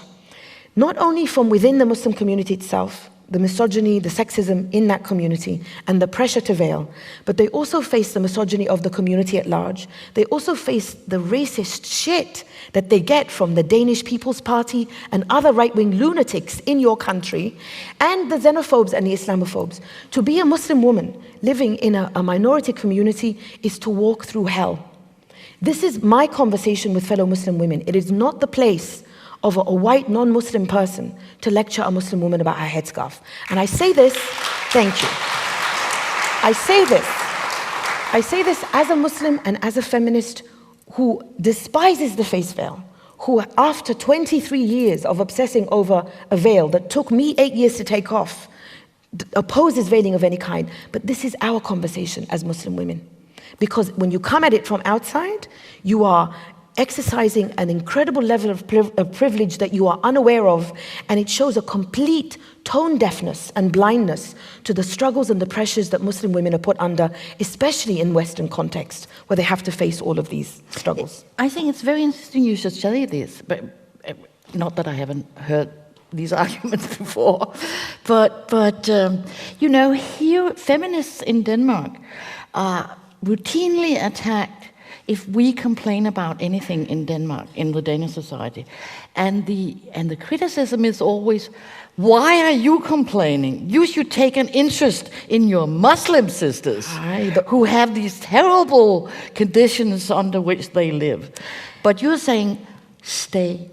not only from within the Muslim community itself, the misogyny, the sexism in that community, and the pressure to veil. But they also face the misogyny of the community at large. They also face the racist shit that they get from the Danish People's Party and other right-wing lunatics in your country, and the xenophobes and the Islamophobes. To be a Muslim woman living in a minority community is to walk through hell. This is my conversation with fellow Muslim women. It is not the place of a white non-Muslim person to lecture a Muslim woman about her headscarf. And I say this, thank you. I say this as a Muslim and as a feminist who despises the face veil, who after 23 years of obsessing over a veil that took me 8 years to take off, opposes veiling of any kind. But this is our conversation as Muslim women. Because when you come at it from outside, you are exercising an incredible level of privilege that you are unaware of, and it shows a complete tone deafness and blindness to the struggles and the pressures that Muslim women are put under, especially in Western context, where they have to face all of these struggles.
I think it's very interesting you should say this, but not that I haven't heard these arguments before, but you know, here feminists in Denmark are routinely attacked if we complain about anything in Denmark, in the Danish society. And the criticism is always, why are you complaining? You should take an interest in your Muslim sisters who have these terrible conditions under which they live. But you're saying, stay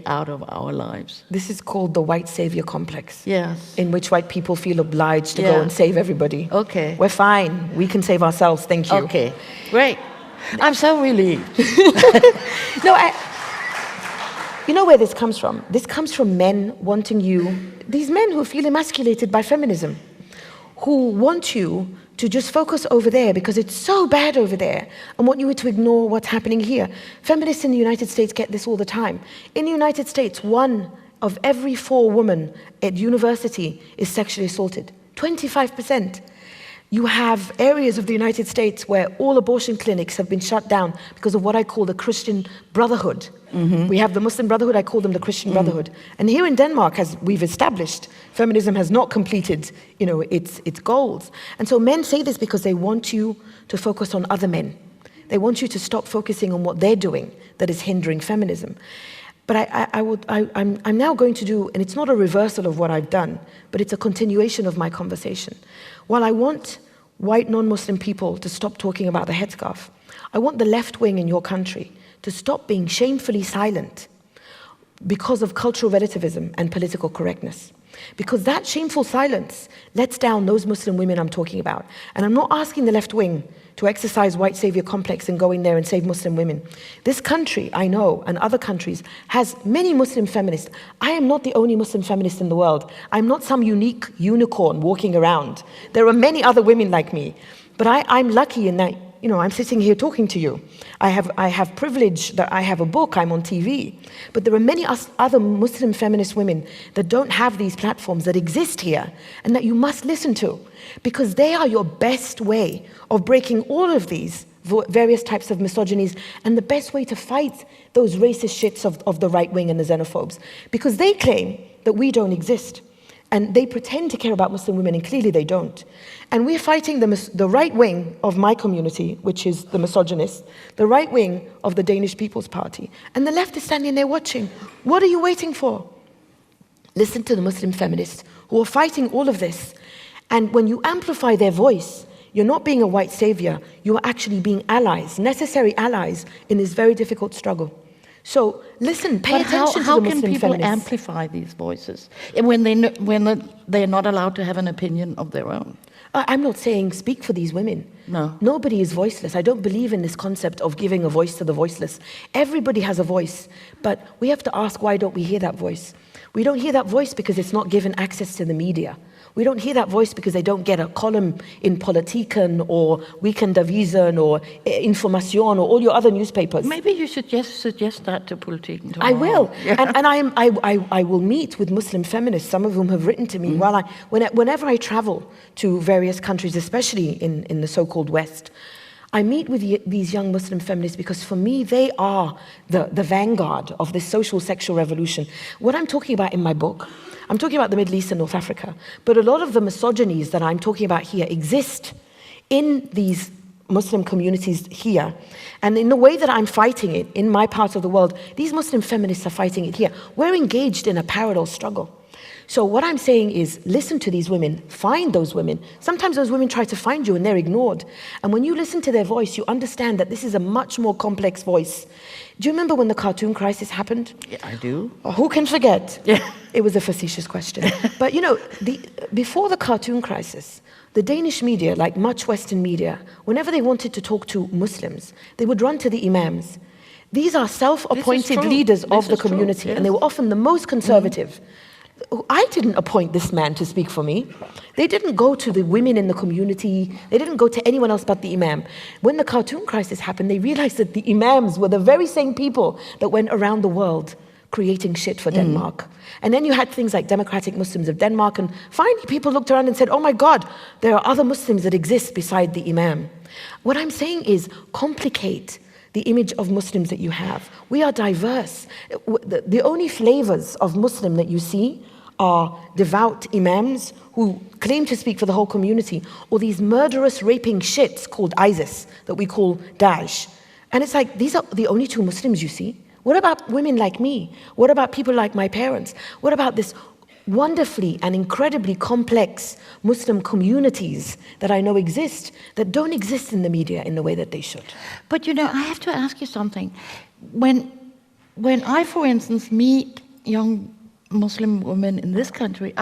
out of our lives.
This is called the white savior complex.
Yes.
In which white people feel obliged to go and save everybody.
Okay.
We're fine. We can save ourselves. Thank you.
Okay. Great. I'm so relieved.
No, you know where this comes from? This comes from men wanting you, these men who feel emasculated by feminism, who want you to just focus over there because it's so bad over there and want you to ignore what's happening here. Feminists in the United States get this all the time. In the United States, 1 of every 4 women at university is sexually assaulted. 25%. You have areas of the United States where all abortion clinics have been shut down because of what I call the Christian Brotherhood. Mm-hmm. We have the Muslim Brotherhood, I call them the Christian Brotherhood. And here in Denmark, as we've established, feminism has not completed, its goals. And so men say this because they want you to focus on other men. They want you to stop focusing on what they're doing that is hindering feminism. But I'm now going to do, and it's not a reversal of what I've done, but it's a continuation of my conversation. While I want white non-Muslim people to stop talking about the headscarf, I want the left wing in your country to stop being shamefully silent because of cultural relativism and political correctness. Because that shameful silence lets down those Muslim women I'm talking about. And I'm not asking the left wing to exercise white savior complex and go in there and save Muslim women. This country, I know, and other countries, has many Muslim feminists. I am not the only Muslim feminist in the world. I'm not some unique unicorn walking around. There are many other women like me. But I'm lucky in that, I'm sitting here talking to you. I have privilege that I have a book, I'm on TV. But there are many other Muslim feminist women that don't have these platforms that exist here and that you must listen to, because they are your best way of breaking all of these various types of misogynies and the best way to fight those racist shits of the right wing and the xenophobes. Because they claim that we don't exist. And they pretend to care about Muslim women, and clearly they don't. And we're fighting the right wing of my community, which is the misogynists, the right wing of the Danish People's Party. And the left is standing there watching. What are you waiting for? Listen to the Muslim feminists who are fighting all of this. And when you amplify their voice, you're not being a white savior, you are actually being allies, necessary allies in this very difficult struggle. So listen, pay attention to the Muslim feminists. How can people
amplify these voices when they're not allowed to have an opinion of their own?
I'm not saying speak for these women.
No.
Nobody is voiceless. I don't believe in this concept of giving a voice to the voiceless. Everybody has a voice, but we have to ask, why don't we hear that voice? We don't hear that voice because it's not given access to the media. We don't hear that voice because they don't get a column in Politiken or Weekendavisen or Information or all your other newspapers.
Maybe you should just suggest that to Politiken tomorrow.
I will, yeah. and I will meet with Muslim feminists, some of whom have written to me. Whenever I travel to various countries, especially in the so-called West, I meet with these young Muslim feminists because for me, they are the vanguard of this social sexual revolution. What I'm talking about in my book, I'm talking about the Middle East and North Africa. But a lot of the misogynies that I'm talking about here exist in these Muslim communities here. And in the way that I'm fighting it in my part of the world, these Muslim feminists are fighting it here. We're engaged in a parallel struggle. So what I'm saying is, listen to these women, find those women. Sometimes those women try to find you and they're ignored. And when you listen to their voice, you understand that this is a much more complex voice. Do you remember when the cartoon crisis happened?
Yeah, I do.
Oh, who can forget?
Yeah.
It was a facetious question. But you know, before the cartoon crisis, the Danish media, like much Western media, whenever they wanted to talk to Muslims, they would run to the imams. These are self-appointed leaders of the community, yes. And they were often the most conservative. I didn't appoint this man to speak for me. They didn't go to the women in the community. They didn't go to anyone else but the imam. When the cartoon crisis happened, they realized that the imams were the very same people that went around the world creating shit for Denmark. And then you had things like Democratic Muslims of Denmark, and finally people looked around and said, oh my God, there are other Muslims that exist beside the imam. What I'm saying is complicate the image of Muslims that you have. We are diverse. The only flavors of Muslim that you see are devout imams who claim to speak for the whole community, or these murderous, raping shits called ISIS that we call Daesh. And it's like, these are the only two Muslims you see. What about women like me? What about people like my parents? What about this wonderfully and incredibly complex Muslim communities that I know exist, that don't exist in the media in the way that they should?
But you know, I have to ask you something. When I, for instance, meet young Muslim women in this country,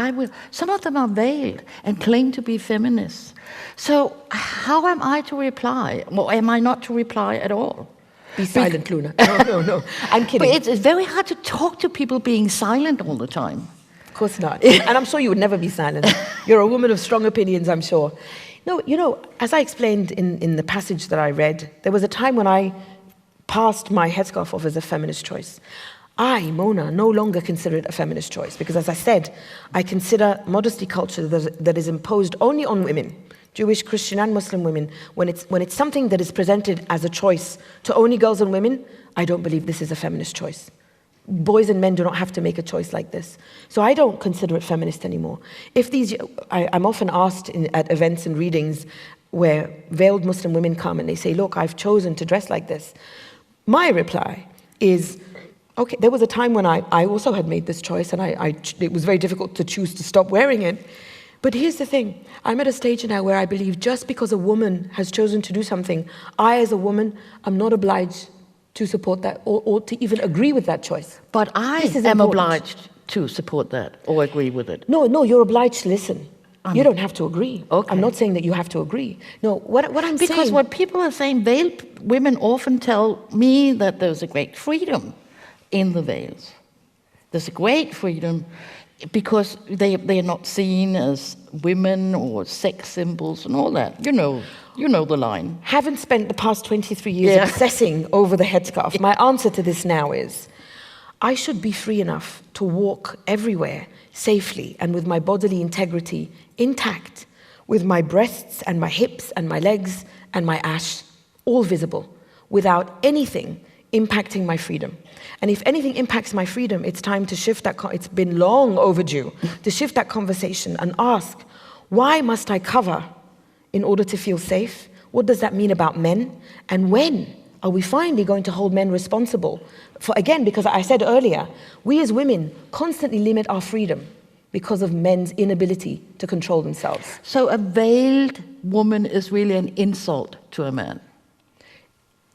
some of them are veiled and claim to be feminists. So how am I to reply? Or am I not to reply at all?
Be silent, Luna. No. I'm kidding.
But it's very hard to talk to people being silent all the time.
Of course not. And I'm sure you would never be silent. You're a woman of strong opinions, I'm sure. No, you know, as I explained in the passage that I read, there was a time when I passed my headscarf off as a feminist choice. I, Mona, no longer consider it a feminist choice because, as I said, I consider modesty culture that is imposed only on women, Jewish, Christian, and Muslim women. When it's something that is presented as a choice to only girls and women, I don't believe this is a feminist choice. Boys and men do not have to make a choice like this. So I don't consider it feminist anymore. I'm often asked at events and readings where veiled Muslim women come and they say, look, I've chosen to dress like this. My reply is, okay, there was a time when I also had made this choice and it was very difficult to choose to stop wearing it. But here's the thing, I'm at a stage now where I believe just because a woman has chosen to do something, I as a woman am not obliged to support that or to even agree with that choice.
But I am obliged to support that or agree with it.
No, you're obliged to listen. You don't have to agree.
Okay.
I'm not saying that you have to agree. No, what I'm saying...
Because what people are saying, veiled women often tell me that there's a great freedom in the veils. There's a great freedom because they are not seen as women or sex symbols and all that. You know the line.
Haven't spent the past 23 years obsessing over the headscarf. My answer to this now is, I should be free enough to walk everywhere safely and with my bodily integrity intact, with my breasts and my hips and my legs and my ash all visible, without anything impacting my freedom. And if anything impacts my freedom, it's time to shift that, it's been long overdue, to shift that conversation and ask, why must I cover in order to feel safe? What does that mean about men? And when are we finally going to hold men responsible? For, again, because I said earlier, we as women constantly limit our freedom because of men's inability to control themselves.
So a veiled woman is really an insult to a man.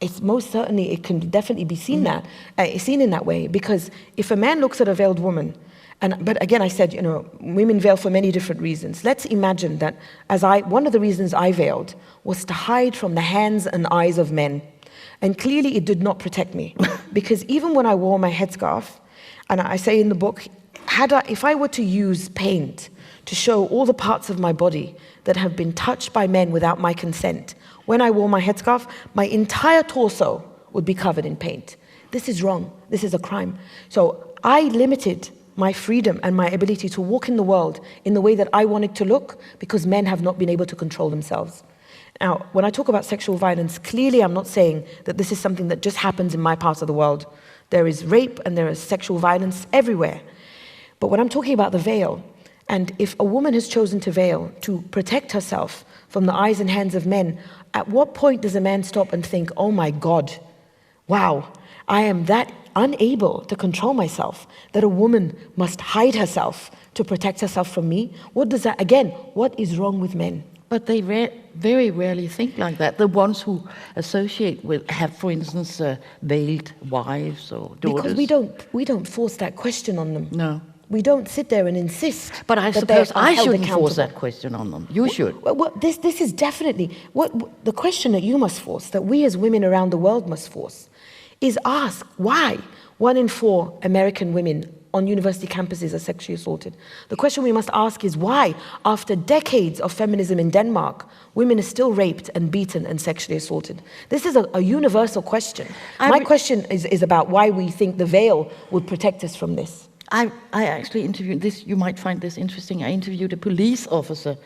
It's most certainly, it can definitely be seen seen in that way, because if a man looks at a veiled woman, but again I said, women veil for many different reasons. Let's imagine that one of the reasons I veiled was to hide from the hands and eyes of men. And clearly it did not protect me, because even when I wore my headscarf, and I say in the book, if I were to use paint to show all the parts of my body that have been touched by men without my consent, when I wore my headscarf, my entire torso would be covered in paint. This is wrong. This is a crime. So I limited my freedom and my ability to walk in the world in the way that I wanted to look because men have not been able to control themselves. Now, when I talk about sexual violence, clearly I'm not saying that this is something that just happens in my part of the world. There is rape and there is sexual violence everywhere. But when I'm talking about the veil, and if a woman has chosen to veil to protect herself from the eyes and hands of men, at what point does a man stop and think, oh my God, wow, I am that unable to control myself that a woman must hide herself to protect herself from me? What does that, again, what is wrong with men?
But they very rarely think like that. The ones who associate with have, for instance, veiled wives or daughters.
Because we don't force that question on them.
No.
We don't sit there and insist.
But I
that they
suppose
are
I
held
shouldn't force
accountable.
that question on them. You should.
Well, this is definitely the question that you must force, that we as women around the world must force, is ask why 1 in 4 American women on university campuses are sexually assaulted. The question we must ask is why, after decades of feminism in Denmark, women are still raped and beaten and sexually assaulted. This is a universal question. My question is about why we think the veil would protect us from this.
I actually interviewed this, you might find this interesting. I interviewed a police officer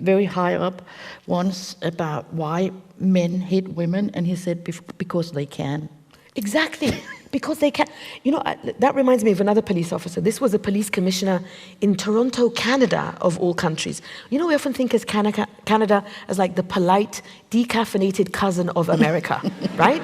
very high up once about why men hate women, and he said because they can.
Exactly, because they can. You know, that reminds me of another police officer. This was a police commissioner in Toronto, Canada, of all countries. You know, we often think as Canada as like the polite, decaffeinated cousin of America, right?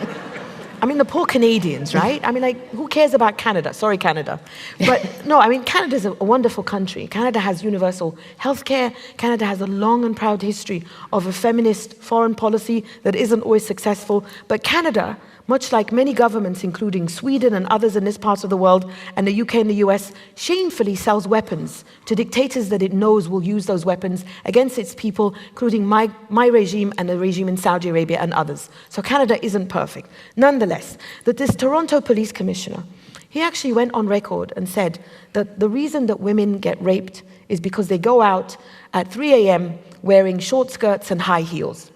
I mean, the poor Canadians, right? I mean, like, who cares about Canada? Sorry, Canada. But no, I mean, Canada's a wonderful country. Canada has universal healthcare. Canada has a long and proud history of a feminist foreign policy that isn't always successful. But Canada, much like many governments, including Sweden and others in this part of the world, and the UK and the US, shamefully sells weapons to dictators that it knows will use those weapons against its people, including my regime and the regime in Saudi Arabia and others. So Canada isn't perfect. Nonetheless, that this Toronto police commissioner, he actually went on record and said that the reason that women get raped is because they go out at 3 a.m. wearing short skirts and high heels.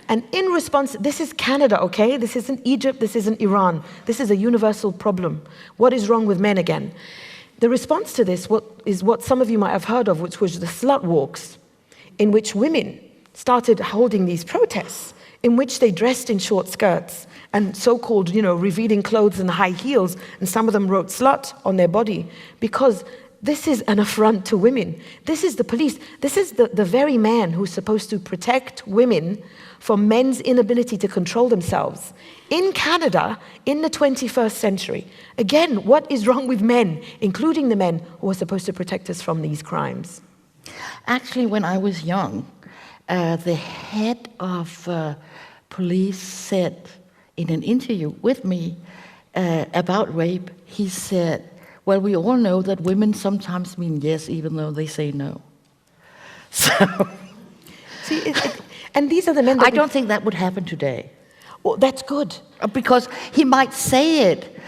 And in response, this is Canada, okay? This isn't Egypt, this isn't Iran. This is a universal problem. What is wrong with men again? The response to this is what some of you might have heard of, which was the slut walks, in which women started holding these protests, in which they dressed in short skirts and so-called, revealing clothes and high heels, and some of them wrote slut on their body, because this is an affront to women. This is the police. This is the very man who's supposed to protect women from men's inability to control themselves. In Canada, in the 21st century, again, what is wrong with men, including the men who are supposed to protect us from these crimes?
Actually, when I was young, the head of police said in an interview with me about rape, he said, well, we all know that women sometimes mean yes, even though they say no. So,
see, and these are the men that
I don't think that would happen today.
Well, that's good.
Because he might say it.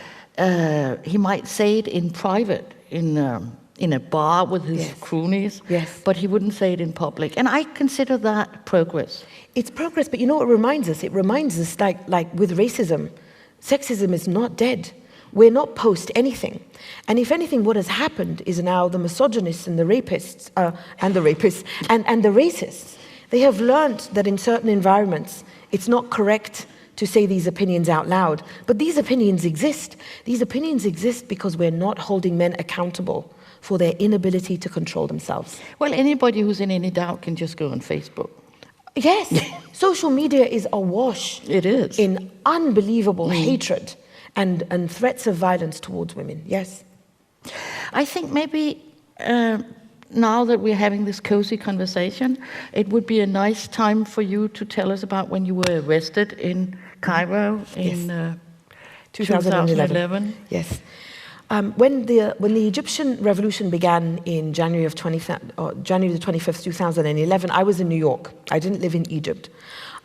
He might say it in private, in a bar with his cronies.
Yes.
But he wouldn't say it in public. And I consider that progress.
It's progress, but you know what it reminds us? It reminds us, like with racism, sexism is not dead. We're not post anything. And if anything, what has happened is now the misogynists and the rapists, and the racists, they have learned that in certain environments, it's not correct to say these opinions out loud. But these opinions exist. These opinions exist because we're not holding men accountable for their inability to control themselves.
Well, anybody who's in any doubt can just go on Facebook.
Yes, social media is awash.
It is.
In unbelievable hatred and threats of violence towards women, yes.
I think maybe now that we're having this cozy conversation, it would be a nice time for you to tell us about when you were arrested in Cairo in 2011.
Yes. When the Egyptian revolution began in January the 25th, 2011, I was in New York. I didn't live in Egypt.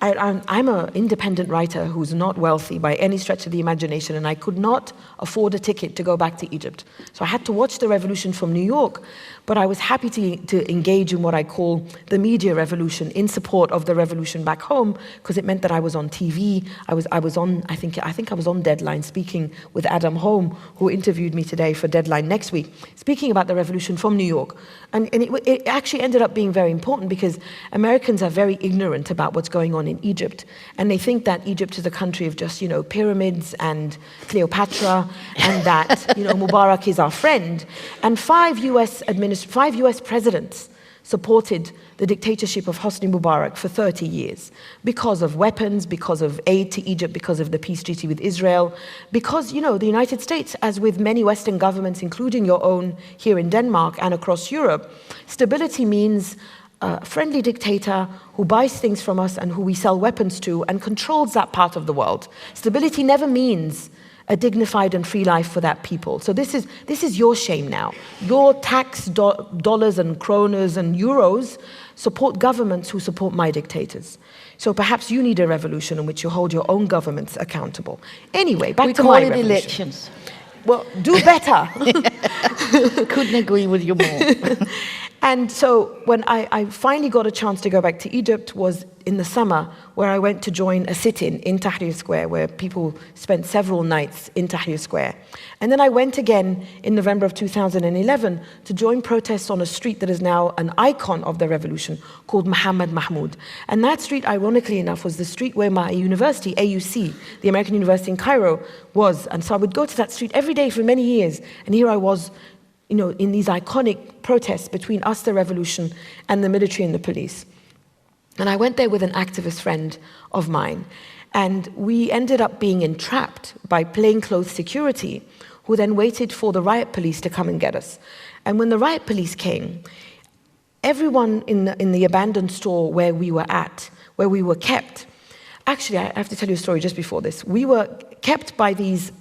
I'm an independent writer who's not wealthy by any stretch of the imagination, and I could not afford a ticket to go back to Egypt. So I had to watch the revolution from New York, but I was happy to engage in what I call the media revolution in support of the revolution back home, because it meant that I was on TV. I was on, I think I was on Deadline speaking with Adam Holm, who interviewed me today for Deadline next week, speaking about the revolution from New York. And it actually ended up being very important because Americans are very ignorant about what's going on in Egypt. And they think that Egypt is a country of just, pyramids and Cleopatra, and that, Mubarak is our friend. And 5 US presidents supported the dictatorship of Hosni Mubarak for 30 years because of weapons, because of aid to Egypt, because of the peace treaty with Israel, because, the United States, as with many Western governments, including your own here in Denmark and across Europe, stability means a friendly dictator who buys things from us and who we sell weapons to and controls that part of the world. Stability never means a dignified and free life for that people. So this is your shame now. Your tax dollars and kronas and euros support governments who support my dictators. So perhaps you need a revolution in which you hold your own governments accountable. Anyway, back to my revolution.
We call it elections.
Well, do better.
Couldn't agree with you more.
And so when I finally got a chance to go back to Egypt was in the summer, where I went to join a sit-in in Tahrir Square, where people spent several nights in Tahrir Square. And then I went again in November of 2011 to join protests on a street that is now an icon of the revolution called Muhammad Mahmoud. And that street, ironically enough, was the street where my university, AUC, the American University in Cairo, was. And so I would go to that street every day for many years. And here I was, in these iconic protests between us, the revolution, and the military and the police. And I went there with an activist friend of mine, and we ended up being entrapped by plainclothes security, who then waited for the riot police to come and get us. And when the riot police came, everyone in the abandoned store where we were kept, actually, I have to tell you a story just before this. We were kept by these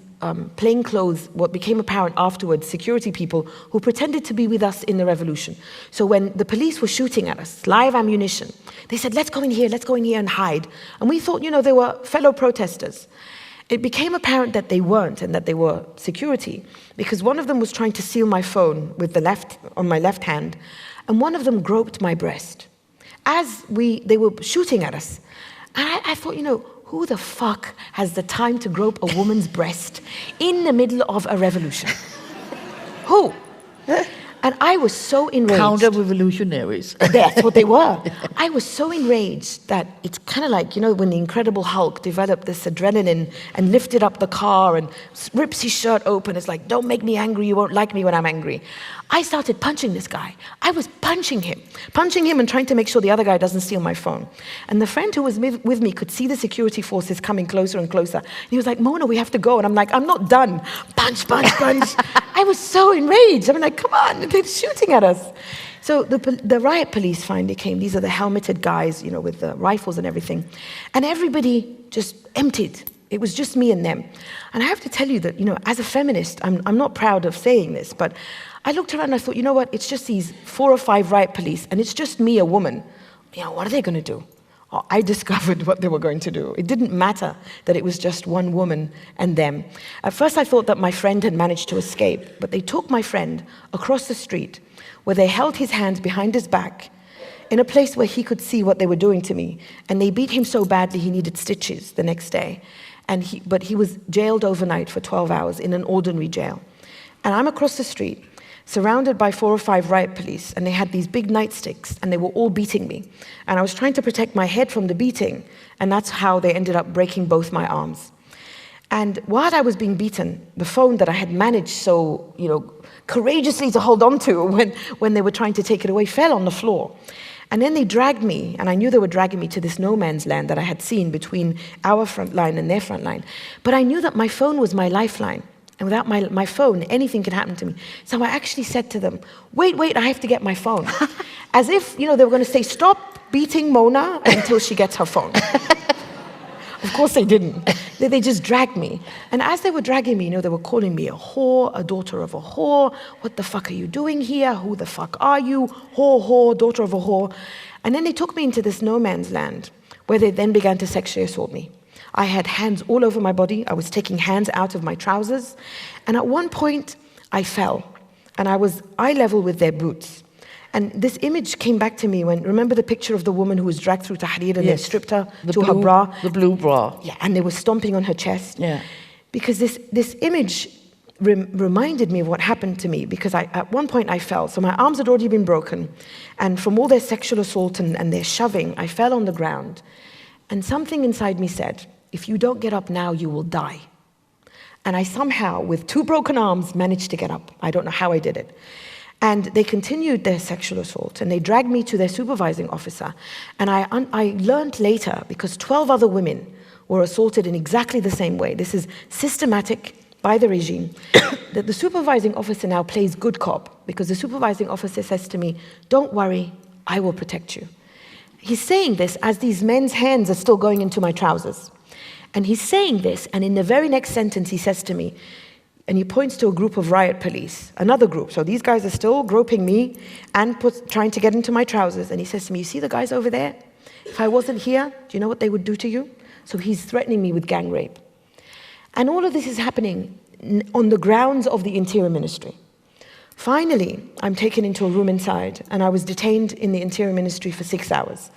plainclothes, what became apparent afterwards, security people who pretended to be with us in the revolution. So when the police were shooting at us, live ammunition, they said, let's go in here and hide. And we thought, they were fellow protesters. It became apparent that they weren't and that they were security, because one of them was trying to seal my phone with on my left hand, and one of them groped my breast as they were shooting at us. And I thought, who the fuck has the time to grope a woman's breast in the middle of a revolution? Who? And I was so enraged.
Counter-revolutionaries.
That's what they were. I was so enraged that it's kind of like, when the Incredible Hulk developed this adrenaline and lifted up the car and rips his shirt open. It's like, don't make me angry, you won't like me when I'm angry. I started punching this guy. I was punching him and trying to make sure the other guy doesn't steal my phone. And the friend who was with me could see the security forces coming closer and closer. And he was like, Mona, we have to go. And I'm like, I'm not done. Punch, punch, punch. I was so enraged. I'm like, come on, they're shooting at us. So the riot police finally came. These are the helmeted guys, with the rifles and everything. And everybody just emptied. It was just me and them. And I have to tell you that, as a feminist, I'm not proud of saying this, but I looked around and I thought, you know what, it's just these 4 or 5 riot police, and it's just me, a woman. What are they going to do? Oh, I discovered what they were going to do. It didn't matter that it was just one woman and them. At first I thought that my friend had managed to escape, but they took my friend across the street, where they held his hands behind his back, in a place where he could see what they were doing to me. And they beat him so badly he needed stitches the next day. But he was jailed overnight for 12 hours in an ordinary jail. And I'm across the street, surrounded by 4 or 5 riot police, and they had these big nightsticks, and they were all beating me. And I was trying to protect my head from the beating, and that's how they ended up breaking both my arms. And while I was being beaten, the phone that I had managed so, courageously to hold on to when they were trying to take it away fell on the floor. And then they dragged me, and I knew they were dragging me to this no man's land that I had seen between our front line and their front line. But I knew that my phone was my lifeline. And without my phone, anything could happen to me. So I actually said to them, wait, I have to get my phone. As if, they were going to say, stop beating Mona until she gets her phone. Of course they didn't. They just dragged me. And as they were dragging me, they were calling me a whore, a daughter of a whore. What the fuck are you doing here? Who the fuck are you? Whore, daughter of a whore. And then they took me into this no man's land, where they then began to sexually assault me. I had hands all over my body. I was taking hands out of my trousers. And at one point, I fell. And I was eye level with their boots. And this image came back to me remember the picture of the woman who was dragged through Tahrir and they stripped her her bra?
The blue bra.
Yeah, and they were stomping on her chest.
Yeah.
Because this image reminded me of what happened to me, because at one point I fell. So my arms had already been broken. And from all their sexual assault and their shoving, I fell on the ground. And something inside me said, if you don't get up now, you will die. And I somehow, with 2 broken arms, managed to get up. I don't know how I did it. And they continued their sexual assault, and they dragged me to their supervising officer. And I learned later, because 12 other women were assaulted in exactly the same way. This is systematic by the regime, that the supervising officer now plays good cop, because the supervising officer says to me, don't worry, I will protect you. He's saying this as these men's hands are still going into my trousers. And he's saying this, and in the very next sentence he says to me, and he points to a group of riot police, another group. So these guys are still groping me and trying to get into my trousers. And he says to me, you see the guys over there? If I wasn't here, do you know what they would do to you? So he's threatening me with gang rape. And all of this is happening on the grounds of the Interior Ministry. Finally, I'm taken into a room inside, and I was detained in the Interior Ministry for 6 hours.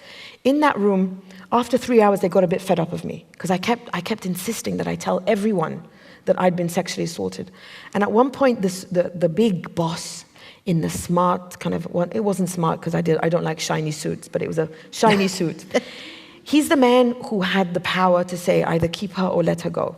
In that room, after 3 hours, they got a bit fed up of me, because I kept insisting that I tell everyone that I'd been sexually assaulted. And at one point, the big boss in the smart kind of, well, it wasn't smart because I don't like shiny suits, but it was a shiny suit. He's the man who had the power to say either keep her or let her go.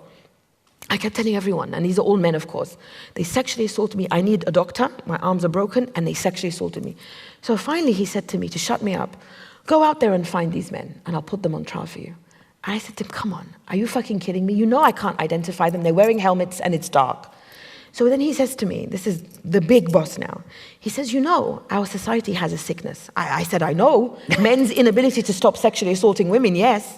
I kept telling everyone, and these are all men, of course, they sexually assaulted me. I need a doctor, my arms are broken, and they sexually assaulted me. So finally he said to me to shut me up, go out there and find these men, and I'll put them on trial for you. And I said to him, come on, are you fucking kidding me? You know I can't identify them. They're wearing helmets and it's dark. So then he says to me, this is the big boss now. He says, you know, our society has a sickness. I said, I know. Men's inability to stop sexually assaulting women, yes.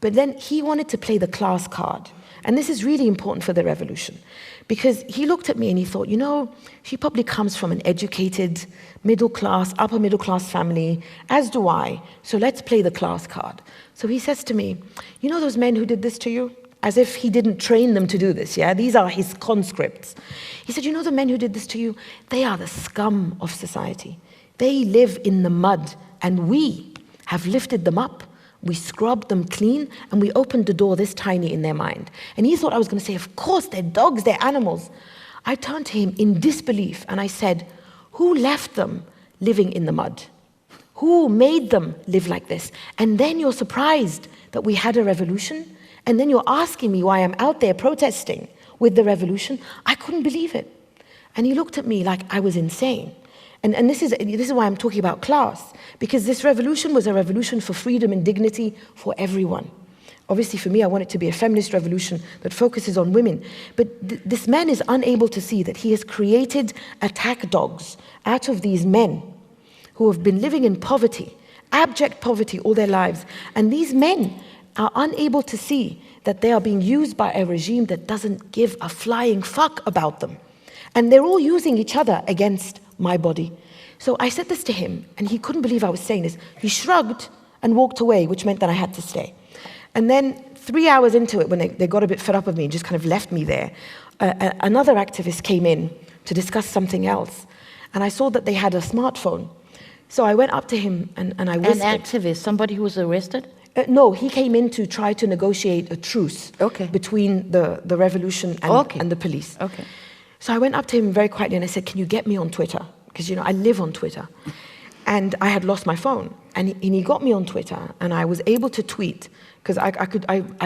But then he wanted to play the class card. And this is really important for the revolution. Because he looked at me and he thought, you know, she probably comes from an educated, middle class, upper middle class family, as do I. So let's play the class card. So he says to me, you know those men who did this to you? As if he didn't train them to do this, yeah? These are his conscripts. He said, you know the men who did this to you? They are the scum of society. They live in the mud, and we have lifted them up. We scrubbed them clean, and we opened the door this tiny in their mind. And he thought I was going to say, of course, they're dogs, they're animals. I turned to him in disbelief, and I said, who left them living in the mud? Who made them live like this? And then you're surprised that we had a revolution? And then you're asking me why I'm out there protesting with the revolution? I couldn't believe it. And he looked at me like I was insane. And this is why I'm talking about class, because this revolution was a revolution for freedom and dignity for everyone. Obviously, for me, I want it to be a feminist revolution that focuses on women. But this man is unable to see that he has created attack dogs out of these men who have been living in poverty, abject poverty all their lives. And these men are unable to see that they are being used by a regime that doesn't give a flying fuck about them. And they're all using each other against my body. So I said this to him, and he couldn't believe I was saying this. He shrugged and walked away, which meant that I had to stay. And then 3 hours into it, when they got a bit fed up with me and just kind of left me there, another activist came in to discuss something else. And I saw that they had a smartphone. So I went up to him and I whispered.
An activist, somebody who was arrested?
No, he came in to try to negotiate a truce between the revolution and the police.
Okay.
So I went up to him very quietly and I said, can you get me on Twitter? Because, you know, I live on Twitter. And I had lost my phone. And he got me on Twitter, and I was able to tweet, because I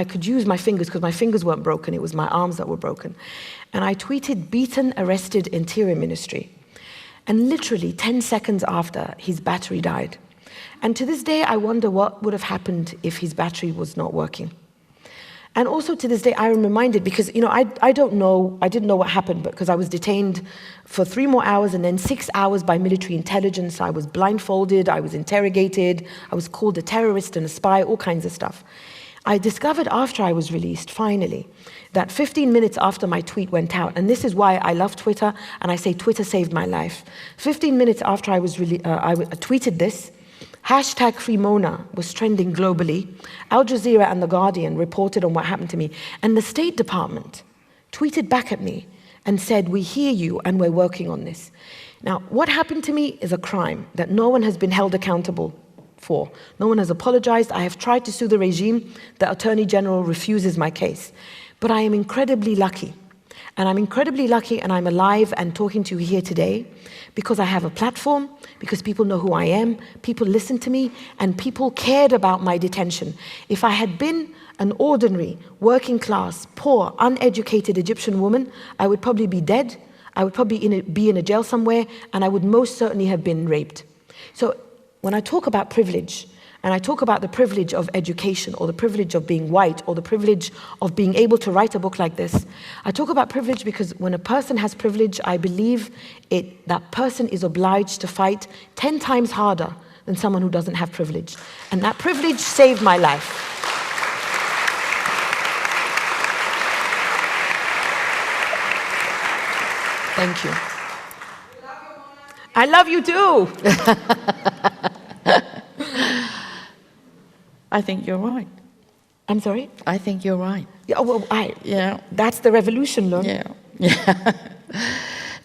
could use my fingers, because my fingers weren't broken, it was my arms that were broken. And I tweeted, beaten, arrested, Interior Ministry. And literally 10 seconds after, his battery died. And to this day, I wonder what would have happened if his battery was not working. And also to this day, I am reminded, because, you know, I didn't know what happened, but because I was detained for 3 more hours and then 6 hours by military intelligence. I was blindfolded, I was interrogated, I was called a terrorist and a spy, all kinds of stuff. I discovered after I was released, finally, that 15 minutes after my tweet went out, and this is why I love Twitter, and I say Twitter saved my life. 15 minutes after I was I tweeted this, hashtag Free Mona was trending globally. Al Jazeera and The Guardian reported on what happened to me. And the State Department tweeted back at me and said, we hear you and we're working on this. Now, what happened to me is a crime that no one has been held accountable for. No one has apologized. I have tried to sue the regime. The Attorney General refuses my case. But I am incredibly lucky And I'm incredibly lucky, and I'm alive and talking to you here today because I have a platform, because people know who I am, people listen to me, and people cared about my detention. If I had been an ordinary, working class, poor, uneducated Egyptian woman, I would probably be dead, I would probably be in a jail somewhere, and I would most certainly have been raped. So when I talk about privilege, and I talk about the privilege of education, or the privilege of being white, or the privilege of being able to write a book like this, I talk about privilege because when a person has privilege, I believe that person is obliged to fight 10 times harder than someone who doesn't have privilege. And that privilege saved my life. Thank you. I love you too.
I think you're right.
I'm sorry?
I think you're right.
Yeah, well,
Yeah.
That's the revolution, Lone.
Yeah. Yeah.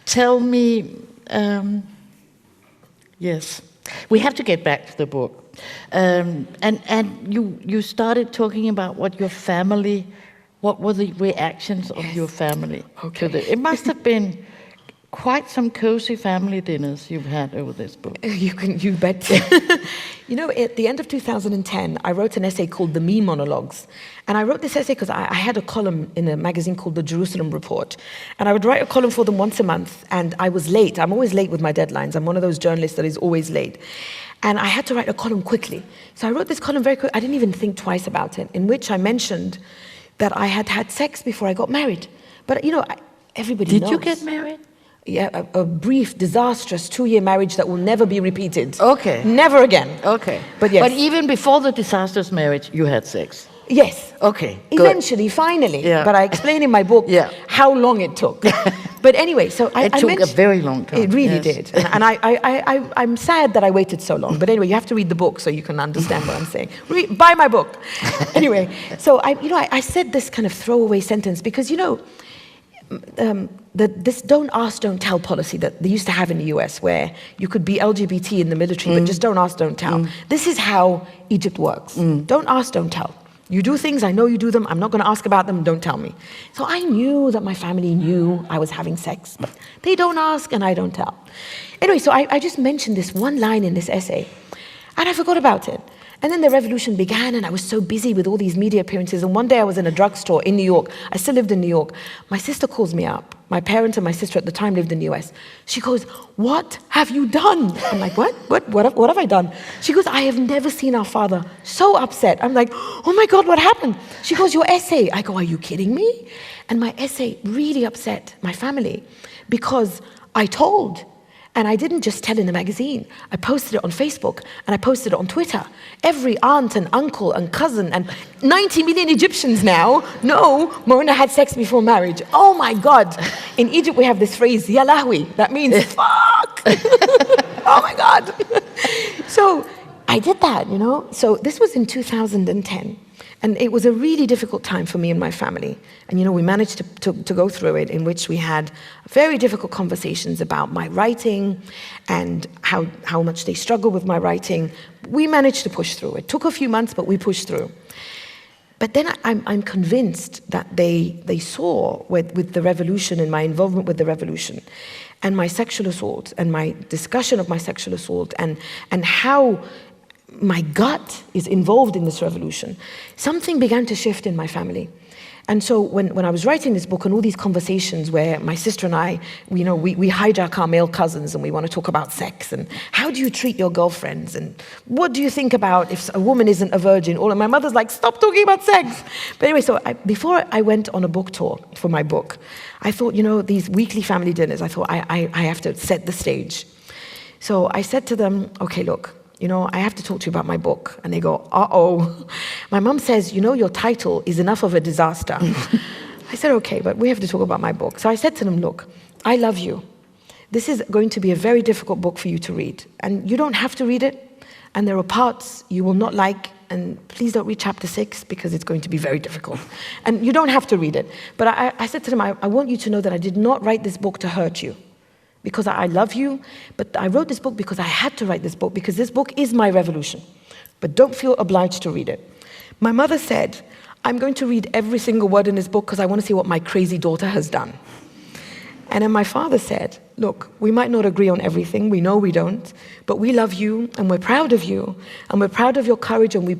Tell me, yes, we have to get back to the book. And you started talking about what were the reactions of your family to it must have been quite some cozy family dinners you've had over this book.
You bet. You know, at the end of 2010, I wrote an essay called The Me Monologues. And I wrote this essay because I had a column in a magazine called The Jerusalem Report. And I would write a column for them once a month, and I was late. I'm always late with my deadlines. I'm one of those journalists that is always late. And I had to write a column quickly. So I wrote this column very quick. I didn't even think twice about it, in which I mentioned that I had had sex before I got married. But, you know, everybody knows.
Did you get married?
Yeah, a brief, disastrous 2-year marriage that will never be repeated.
Okay.
Never again.
Okay.
But yes.
But even before the disastrous marriage, you had sex?
Yes.
Okay, good.
Eventually, finally.
Yeah.
But I explain in my book how long it took. But anyway, so
it took a very long time.
It really did. And I'm sad that I waited so long. But anyway, you have to read the book so you can understand what I'm saying. Buy my book. Anyway, so I said this kind of throwaway sentence because, you know, this don't ask, don't tell policy that they used to have in the US, where you could be LGBT in the military, but just don't ask, don't tell. This is how Egypt works. Don't ask, don't tell. You do things, I know you do them, I'm not going to ask about them, don't tell me. So I knew that my family knew I was having sex, but they don't ask and I don't tell. Anyway, so I just mentioned this one line in this essay, and I forgot about it. And then the revolution began, and I was so busy with all these media appearances. And one day I was in a drugstore in New York. I still lived in New York. My sister calls me up. My parents and my sister at the time lived in the US. She goes, "What have you done?" I'm like, What have I done? She goes, "I have never seen our father so upset." I'm like, "Oh my God, what happened?" She goes, "Your essay." I go, "Are you kidding me?" And my essay really upset my family because I told. And I didn't just tell in a magazine. I posted it on Facebook, and I posted it on Twitter. Every aunt and uncle and cousin and 90 million Egyptians now know Mona had sex before marriage. Oh my God. In Egypt, we have this phrase, Eltahawy. That means, fuck. Oh my God. So I did that, you know. So this was in 2010. And it was a really difficult time for me and my family. And, you know, we managed to go through it, in which we had very difficult conversations about my writing and how much they struggled with my writing. We managed to push through. It took a few months, but we pushed through. But then I'm convinced that they saw with the revolution and my involvement with the revolution and my sexual assault and my discussion of my sexual assault and how my gut is involved in this revolution, something began to shift in my family. And so when I was writing this book and all these conversations where my sister and I, we hijack our male cousins and we want to talk about sex and how do you treat your girlfriends and what do you think about if a woman isn't a virgin? And my mother's like, stop talking about sex. But anyway, so before I went on a book tour for my book, I thought, you know, these weekly family dinners, I thought I have to set the stage. So I said to them, okay, look, you know, I have to talk to you about my book. And they go, uh-oh. My mom says, you know, your title is enough of a disaster. I said, okay, but we have to talk about my book. So I said to them, look, I love you. This is going to be a very difficult book for you to read. And you don't have to read it. And there are parts you will not like. And please don't read chapter 6 because it's going to be very difficult. And you don't have to read it. But I said to them, I want you to know that I did not write this book to hurt you. Because I love you, but I wrote this book because I had to write this book, because this book is my revolution. But don't feel obliged to read it. My mother said, I'm going to read every single word in this book because I want to see what my crazy daughter has done. And then my father said, look, we might not agree on everything, we know we don't, but we love you and we're proud of you and we're proud of your courage and we're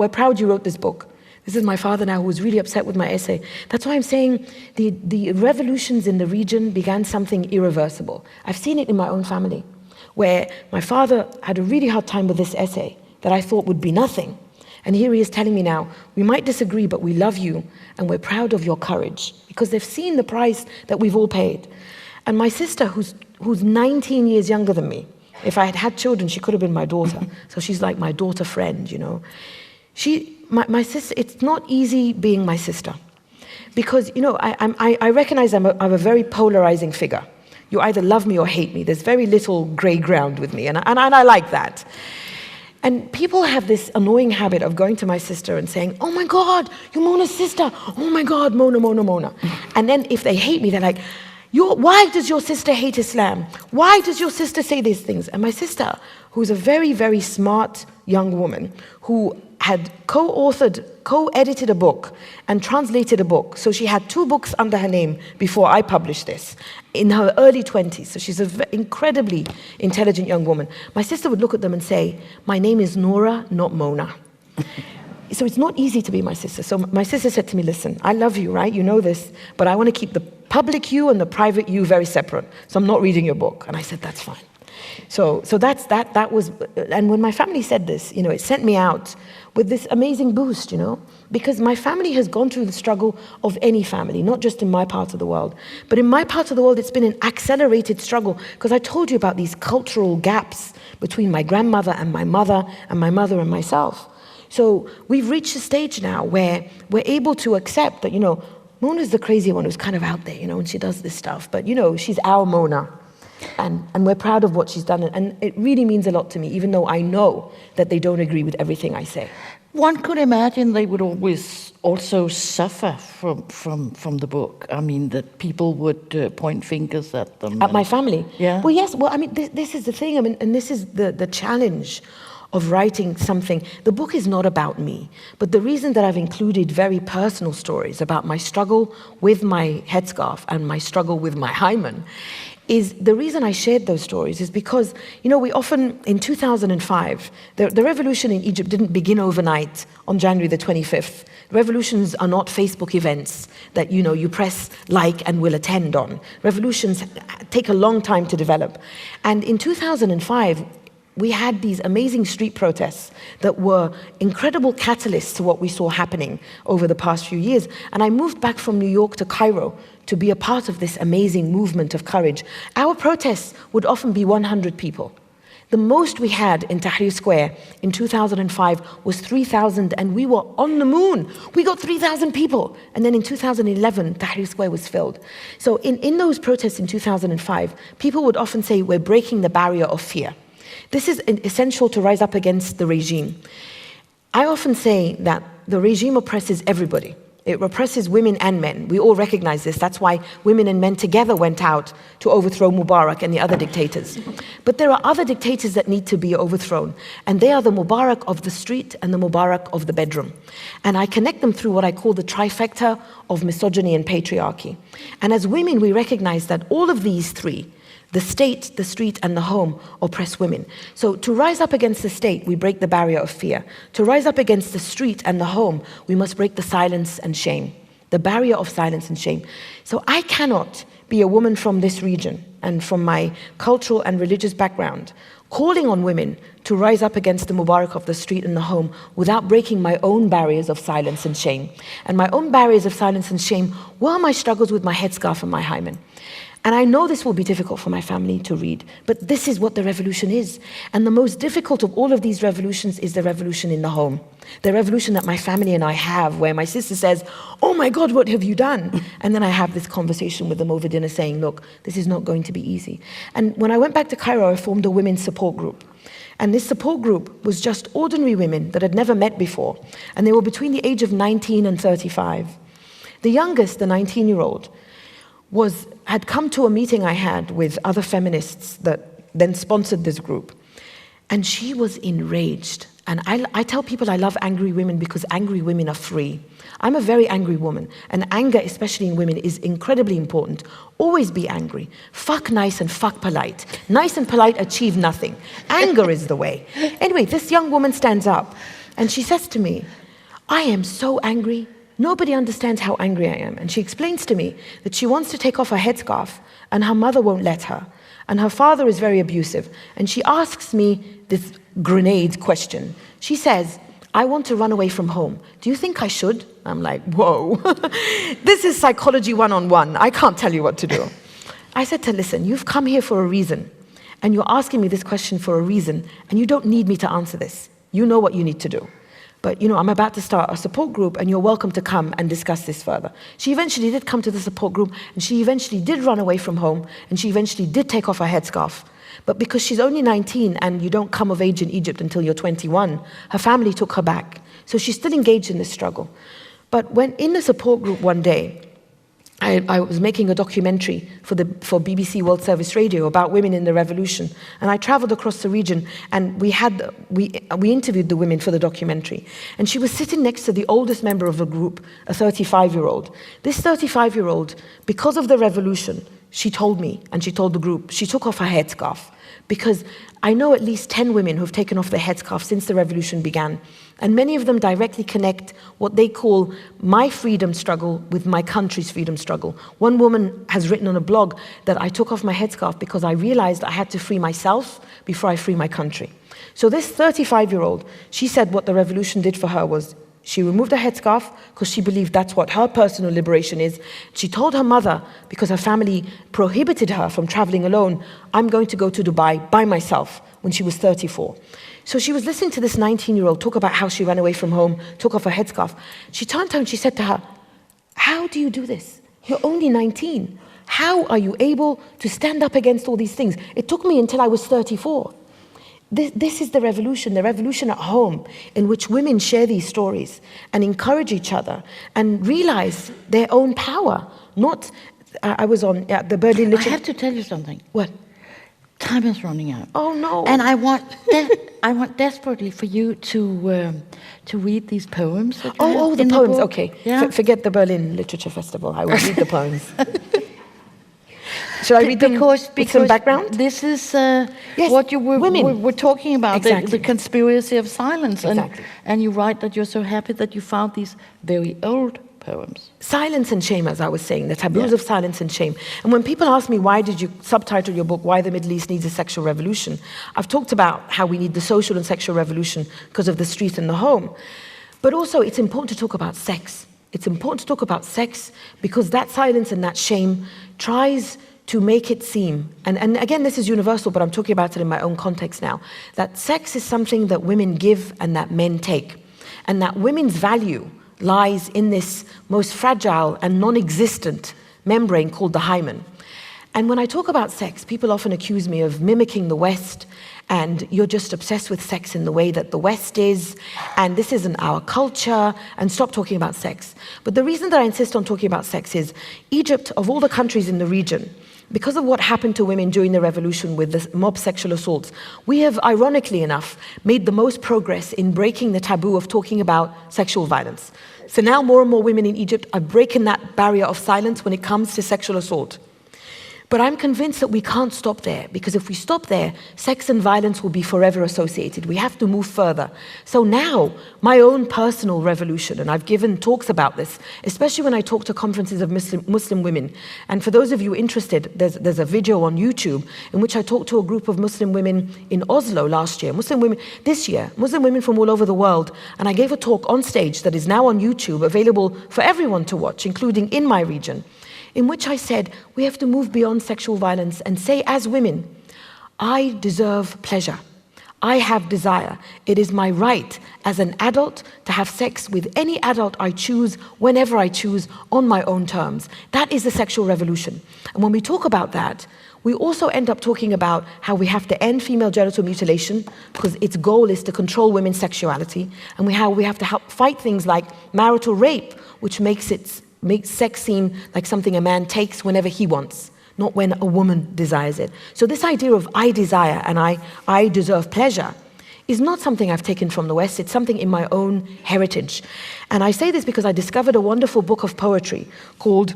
proud you wrote this book. This is my father now who was really upset with my essay. That's why I'm saying the revolutions in the region began something irreversible. I've seen it in my own family, where my father had a really hard time with this essay that I thought would be nothing. And here he is telling me now, we might disagree, but we love you and we're proud of your courage, because they've seen the price that we've all paid. And my sister, who's 19 years younger than me, if I had had children, she could have been my daughter. So she's like my daughter friend, you know. My sister, it's not easy being my sister. Because, you know, I recognize I'm a very polarizing figure. You either love me or hate me. There's very little gray ground with me, and I like that. And people have this annoying habit of going to my sister and saying, oh my God, you're Mona's sister. Oh my God, Mona, Mona, Mona. And then if they hate me, they're like, why does your sister hate Islam? Why does your sister say these things? And my sister, who's a very, very smart young woman, who had co-edited a book and translated a book. So she had 2 books under her name before I published this, in her early 20s. So she's an incredibly intelligent young woman. My sister would look at them and say, my name is Nora, not Mona. So it's not easy to be my sister. So my sister said to me, listen, I love you, right? You know this, but I want to keep the public you and the private you very separate. So I'm not reading your book. And I said, that's fine. So that was, and when my family said this, you know, it sent me out with this amazing boost, you know, because my family has gone through the struggle of any family, not just in my part of the world. But in my part of the world, it's been an accelerated struggle, because I told you about these cultural gaps between my grandmother and my mother and my mother and myself. So we've reached a stage now where we're able to accept that, you know, Mona's the crazy one who's kind of out there, you know, and she does this stuff. But, you know, she's our Mona. And we're proud of what she's done. And it really means a lot to me, even though I know that they don't agree with everything I say.
One could imagine they would always also suffer from the book. I mean, that people would point fingers at them.
At my family?
Yeah.
Well, yes. Well, I mean, this is the thing. I mean, and this is the challenge of writing something. The book is not about me, but the reason that I've included very personal stories about my struggle with my headscarf and my struggle with my hymen is the reason I shared those stories is because, you know, we often, in 2005, the revolution in Egypt didn't begin overnight on January the 25th. Revolutions are not Facebook events that, you know, you press like and will attend on. Revolutions take a long time to develop. And in 2005, we had these amazing street protests that were incredible catalysts to what we saw happening over the past few years. And I moved back from New York to Cairo to be a part of this amazing movement of courage. Our protests would often be 100 people. The most we had in Tahrir Square in 2005 was 3,000, and we were on the moon. We got 3,000 people. And then in 2011, Tahrir Square was filled. So in those protests in 2005, people would often say, we're breaking the barrier of fear. This is essential to rise up against the regime. I often say that the regime oppresses everybody. It represses women and men. We all recognize this. That's why women and men together went out to overthrow Mubarak and the other dictators. But there are other dictators that need to be overthrown. And they are the Mubarak of the street and the Mubarak of the bedroom. And I connect them through what I call the trifecta of misogyny and patriarchy. And as women, we recognize that all of these three, the state, the street, and the home, oppress women. So to rise up against the state, we break the barrier of fear. To rise up against the street and the home, we must break the silence and shame, the barrier of silence and shame. So I cannot be a woman from this region and from my cultural and religious background calling on women to rise up against the Mubarak of the street and the home without breaking my own barriers of silence and shame. And my own barriers of silence and shame were my struggles with my headscarf and my hymen. And I know this will be difficult for my family to read, but this is what the revolution is. And the most difficult of all of these revolutions is the revolution in the home. The revolution that my family and I have, where my sister says, oh my God, what have you done? And then I have this conversation with them over dinner saying, look, this is not going to be easy. And when I went back to Cairo, I formed a women's support group. And this support group was just ordinary women that had never met before. And they were between the age of 19 and 35. The youngest, the 19-year-old, had come to a meeting I had with other feminists that then sponsored this group. And she was enraged And I tell people I love angry women because angry women are free. I'm a very angry woman, and anger, especially in women, is incredibly important. Always be angry. Fuck nice and fuck polite. Nice and polite achieve nothing. Anger is the way. Anyway, this young woman stands up, and she says to me, I am so angry. Nobody understands how angry I am. And she explains to me that she wants to take off her headscarf, and her mother won't let her. And her father is very abusive. And she asks me this grenade question. She says, I want to run away from home. Do you think I should? I'm like, whoa. This is psychology 101. I can't tell you what to do. I said to her, listen, you've come here for a reason. And you're asking me this question for a reason. And you don't need me to answer this. You know what you need to do. But, I'm about to start a support group, and you're welcome to come and discuss this further. She eventually did come to the support group, and she eventually did run away from home, and she eventually did take off her headscarf. But because she's only 19 and you don't come of age in Egypt until you're 21, her family took her back. So she's still engaged in this struggle. But when in the support group one day, I was making a documentary for BBC World Service Radio about women in the revolution, and I traveled across the region, and we interviewed the women for the documentary. And she was sitting next to the oldest member of the group, a 35-year-old. This 35-year-old, because of the revolution, she told me, and she told the group, she took off her headscarf. Because I know at least 10 women who've taken off their headscarf since the revolution began. And many of them directly connect what they call my freedom struggle with my country's freedom struggle. One woman has written on a blog that I took off my headscarf because I realized I had to free myself before I free my country. So this 35-year-old, she said what the revolution did for her was she removed her headscarf because she believed that's what her personal liberation is. She told her mother, because her family prohibited her from traveling alone, I'm going to go to Dubai by myself when she was 34. So she was listening to this 19-year-old talk about how she ran away from home, took off her headscarf. She turned to her and she said to her, how do you do this? You're only 19. How are you able to stand up against all these things? It took me until I was 34. This is the revolution at home, in which women share these stories and encourage each other and realize their own power. Not, I was on the Berlin Literature.
I have to tell you something.
What?
Time is running out.
Oh no!
And I want desperately for you to read these poems. That you have
the
in
poems.
book.
Okay.
Yeah?
Forget the Berlin Literature Festival. I will read the poems. Should I read them
because
with some background?
This is
Yes,
what you
women.
were talking about,
Exactly.
the conspiracy of silence.
Exactly.
And you write that you're so happy that you found these very old poems.
Silence and shame, as I was saying, the taboos of silence and shame. And when people ask me, why did you subtitle your book, Why the Middle East Needs a Sexual Revolution? I've talked about how we need the social and sexual revolution because of the street and the home. But also, it's important to talk about sex. It's important to talk about sex because that silence and that shame tries to make it seem, and again, this is universal, but I'm talking about it in my own context now, that sex is something that women give and that men take. And that women's value lies in this most fragile and non-existent membrane called the hymen. And when I talk about sex, people often accuse me of mimicking the West, and you're just obsessed with sex in the way that the West is, and this isn't our culture, and stop talking about sex. But the reason that I insist on talking about sex is Egypt, of all the countries in the region, because of what happened to women during the revolution with the mob sexual assaults, we have, ironically enough, made the most progress in breaking the taboo of talking about sexual violence. So now more and more women in Egypt are breaking that barrier of silence when it comes to sexual assault. But I'm convinced that we can't stop there, because if we stop there, sex and violence will be forever associated. We have to move further. So now, my own personal revolution, and I've given talks about this, especially when I talk to conferences of Muslim women. And for those of you interested, there's a video on YouTube in which I talked to a group of Muslim women in Oslo last year, Muslim women from all over the world, and I gave a talk on stage that is now on YouTube, available for everyone to watch, including in my region, in which I said, we have to move beyond sexual violence and say, as women, I deserve pleasure. I have desire. It is my right as an adult to have sex with any adult I choose, whenever I choose, on my own terms. That is the sexual revolution. And when we talk about that, we also end up talking about how we have to end female genital mutilation, because its goal is to control women's sexuality, and how we have to help fight things like marital rape, which makes sex seem like something a man takes whenever he wants, not when a woman desires it. So this idea of I desire and I deserve pleasure is not something I've taken from the West, it's something in my own heritage. And I say this because I discovered a wonderful book of poetry called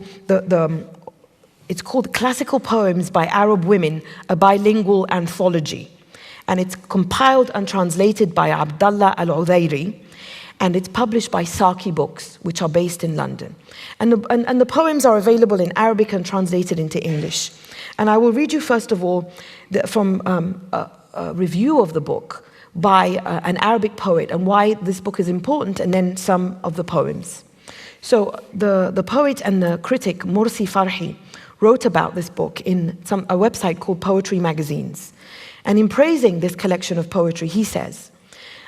it's called Classical Poems by Arab Women, a bilingual anthology. And it's compiled and translated by Abdallah Al-Udayri, and it's published by Saki Books, which are based in London. And the poems are available in Arabic and translated into English. And I will read you, first of all, from a review of the book by an Arabic poet and why this book is important, and then some of the poems. So the poet and the critic, Mursi Farhi, wrote about this book in a website called Poetry Magazines. And in praising this collection of poetry, he says,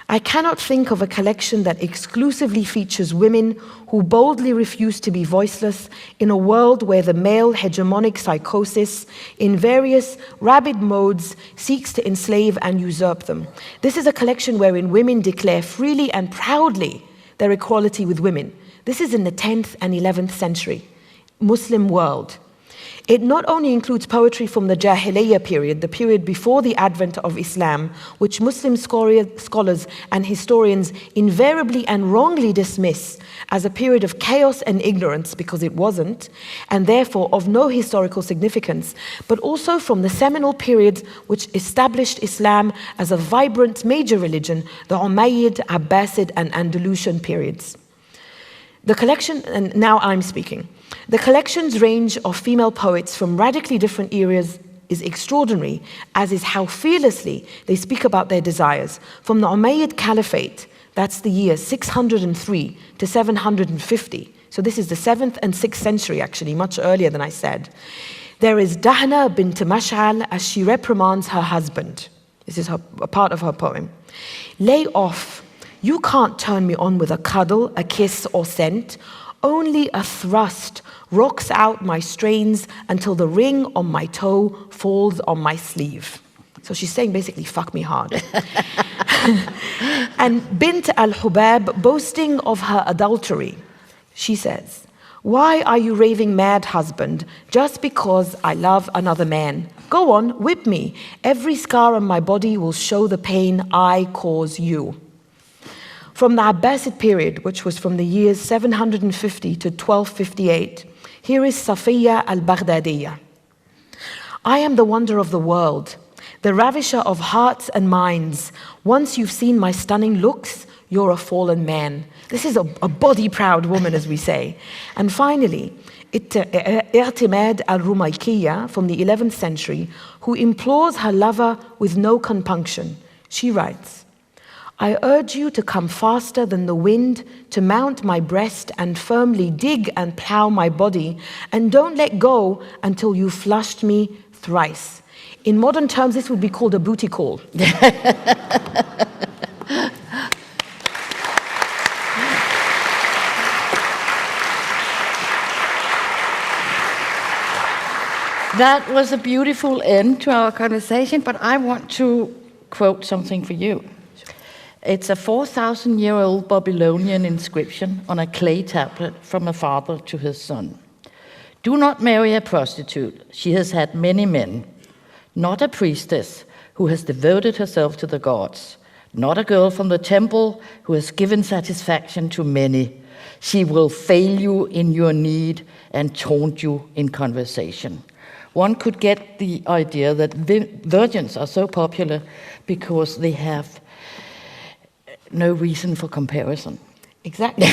"I cannot think of a collection that exclusively features women who boldly refuse to be voiceless in a world where the male hegemonic psychosis in various rabid modes seeks to enslave and usurp them. This is a collection wherein women declare freely and proudly their equality with women." This is in the 10th and 11th century Muslim world. It not only includes poetry from the Jahiliyyah period, the period before the advent of Islam, which Muslim scholars and historians invariably and wrongly dismiss as a period of chaos and ignorance, because it wasn't, and therefore of no historical significance, but also from the seminal periods which established Islam as a vibrant major religion, the Umayyad, Abbasid, and Andalusian periods. The collection, and now I'm speaking, the collection's range of female poets from radically different eras is extraordinary, as is how fearlessly they speak about their desires. From the Umayyad Caliphate, that's the years 603 to 750, so this is the 7th and 6th century actually, much earlier than I said. There is Dahna bint Mash'al as she reprimands her husband. This is a part of her poem. "Lay off. You can't turn me on with a cuddle, a kiss, or scent. Only a thrust rocks out my strains until the ring on my toe falls on my sleeve." So she's saying basically, fuck me hard. And Bint al-Hubab, boasting of her adultery, she says, "Why are you raving mad, husband, just because I love another man? Go on, whip me. Every scar on my body will show the pain I cause you." From the Abbasid period, which was from the years 750 to 1258, here is Safiya al-Baghdadiyya. "I am the wonder of the world, the ravisher of hearts and minds. Once you've seen my stunning looks, you're a fallen man." This is a body-proud woman, as we say. And finally, I'timad al-Rumaykiyya from the 11th century, who implores her lover with no compunction. She writes, "I urge you to come faster than the wind, to mount my breast and firmly dig and plow my body, and don't let go until you flushed me thrice." In modern terms, this would be called a booty call.
That was a beautiful end to our conversation, but I want to quote something for you. It's a 4,000-year-old Babylonian inscription on a clay tablet from a father to his son. "Do not marry a prostitute. She has had many men. Not a priestess who has devoted herself to the gods. Not a girl from the temple who has given satisfaction to many. She will fail you in your need and taunt you in conversation." One could get the idea that virgins are so popular because they have no reason for comparison.
Exactly.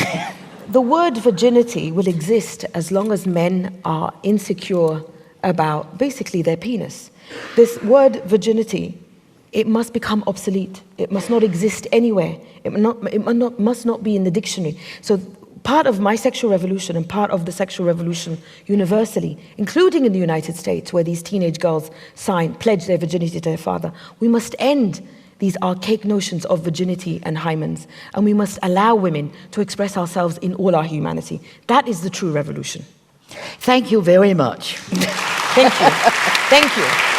The word virginity will exist as long as men are insecure about basically their penis. This word virginity, it must become obsolete. It must not exist anywhere. It must not be in the dictionary. So part of my sexual revolution and part of the sexual revolution universally, including in the United States, where these teenage girls pledge their virginity to their father, we must end these archaic notions of virginity and hymens, and we must allow women to express ourselves in all our humanity. That is the true revolution.
Thank you very much.
Thank you. Thank you.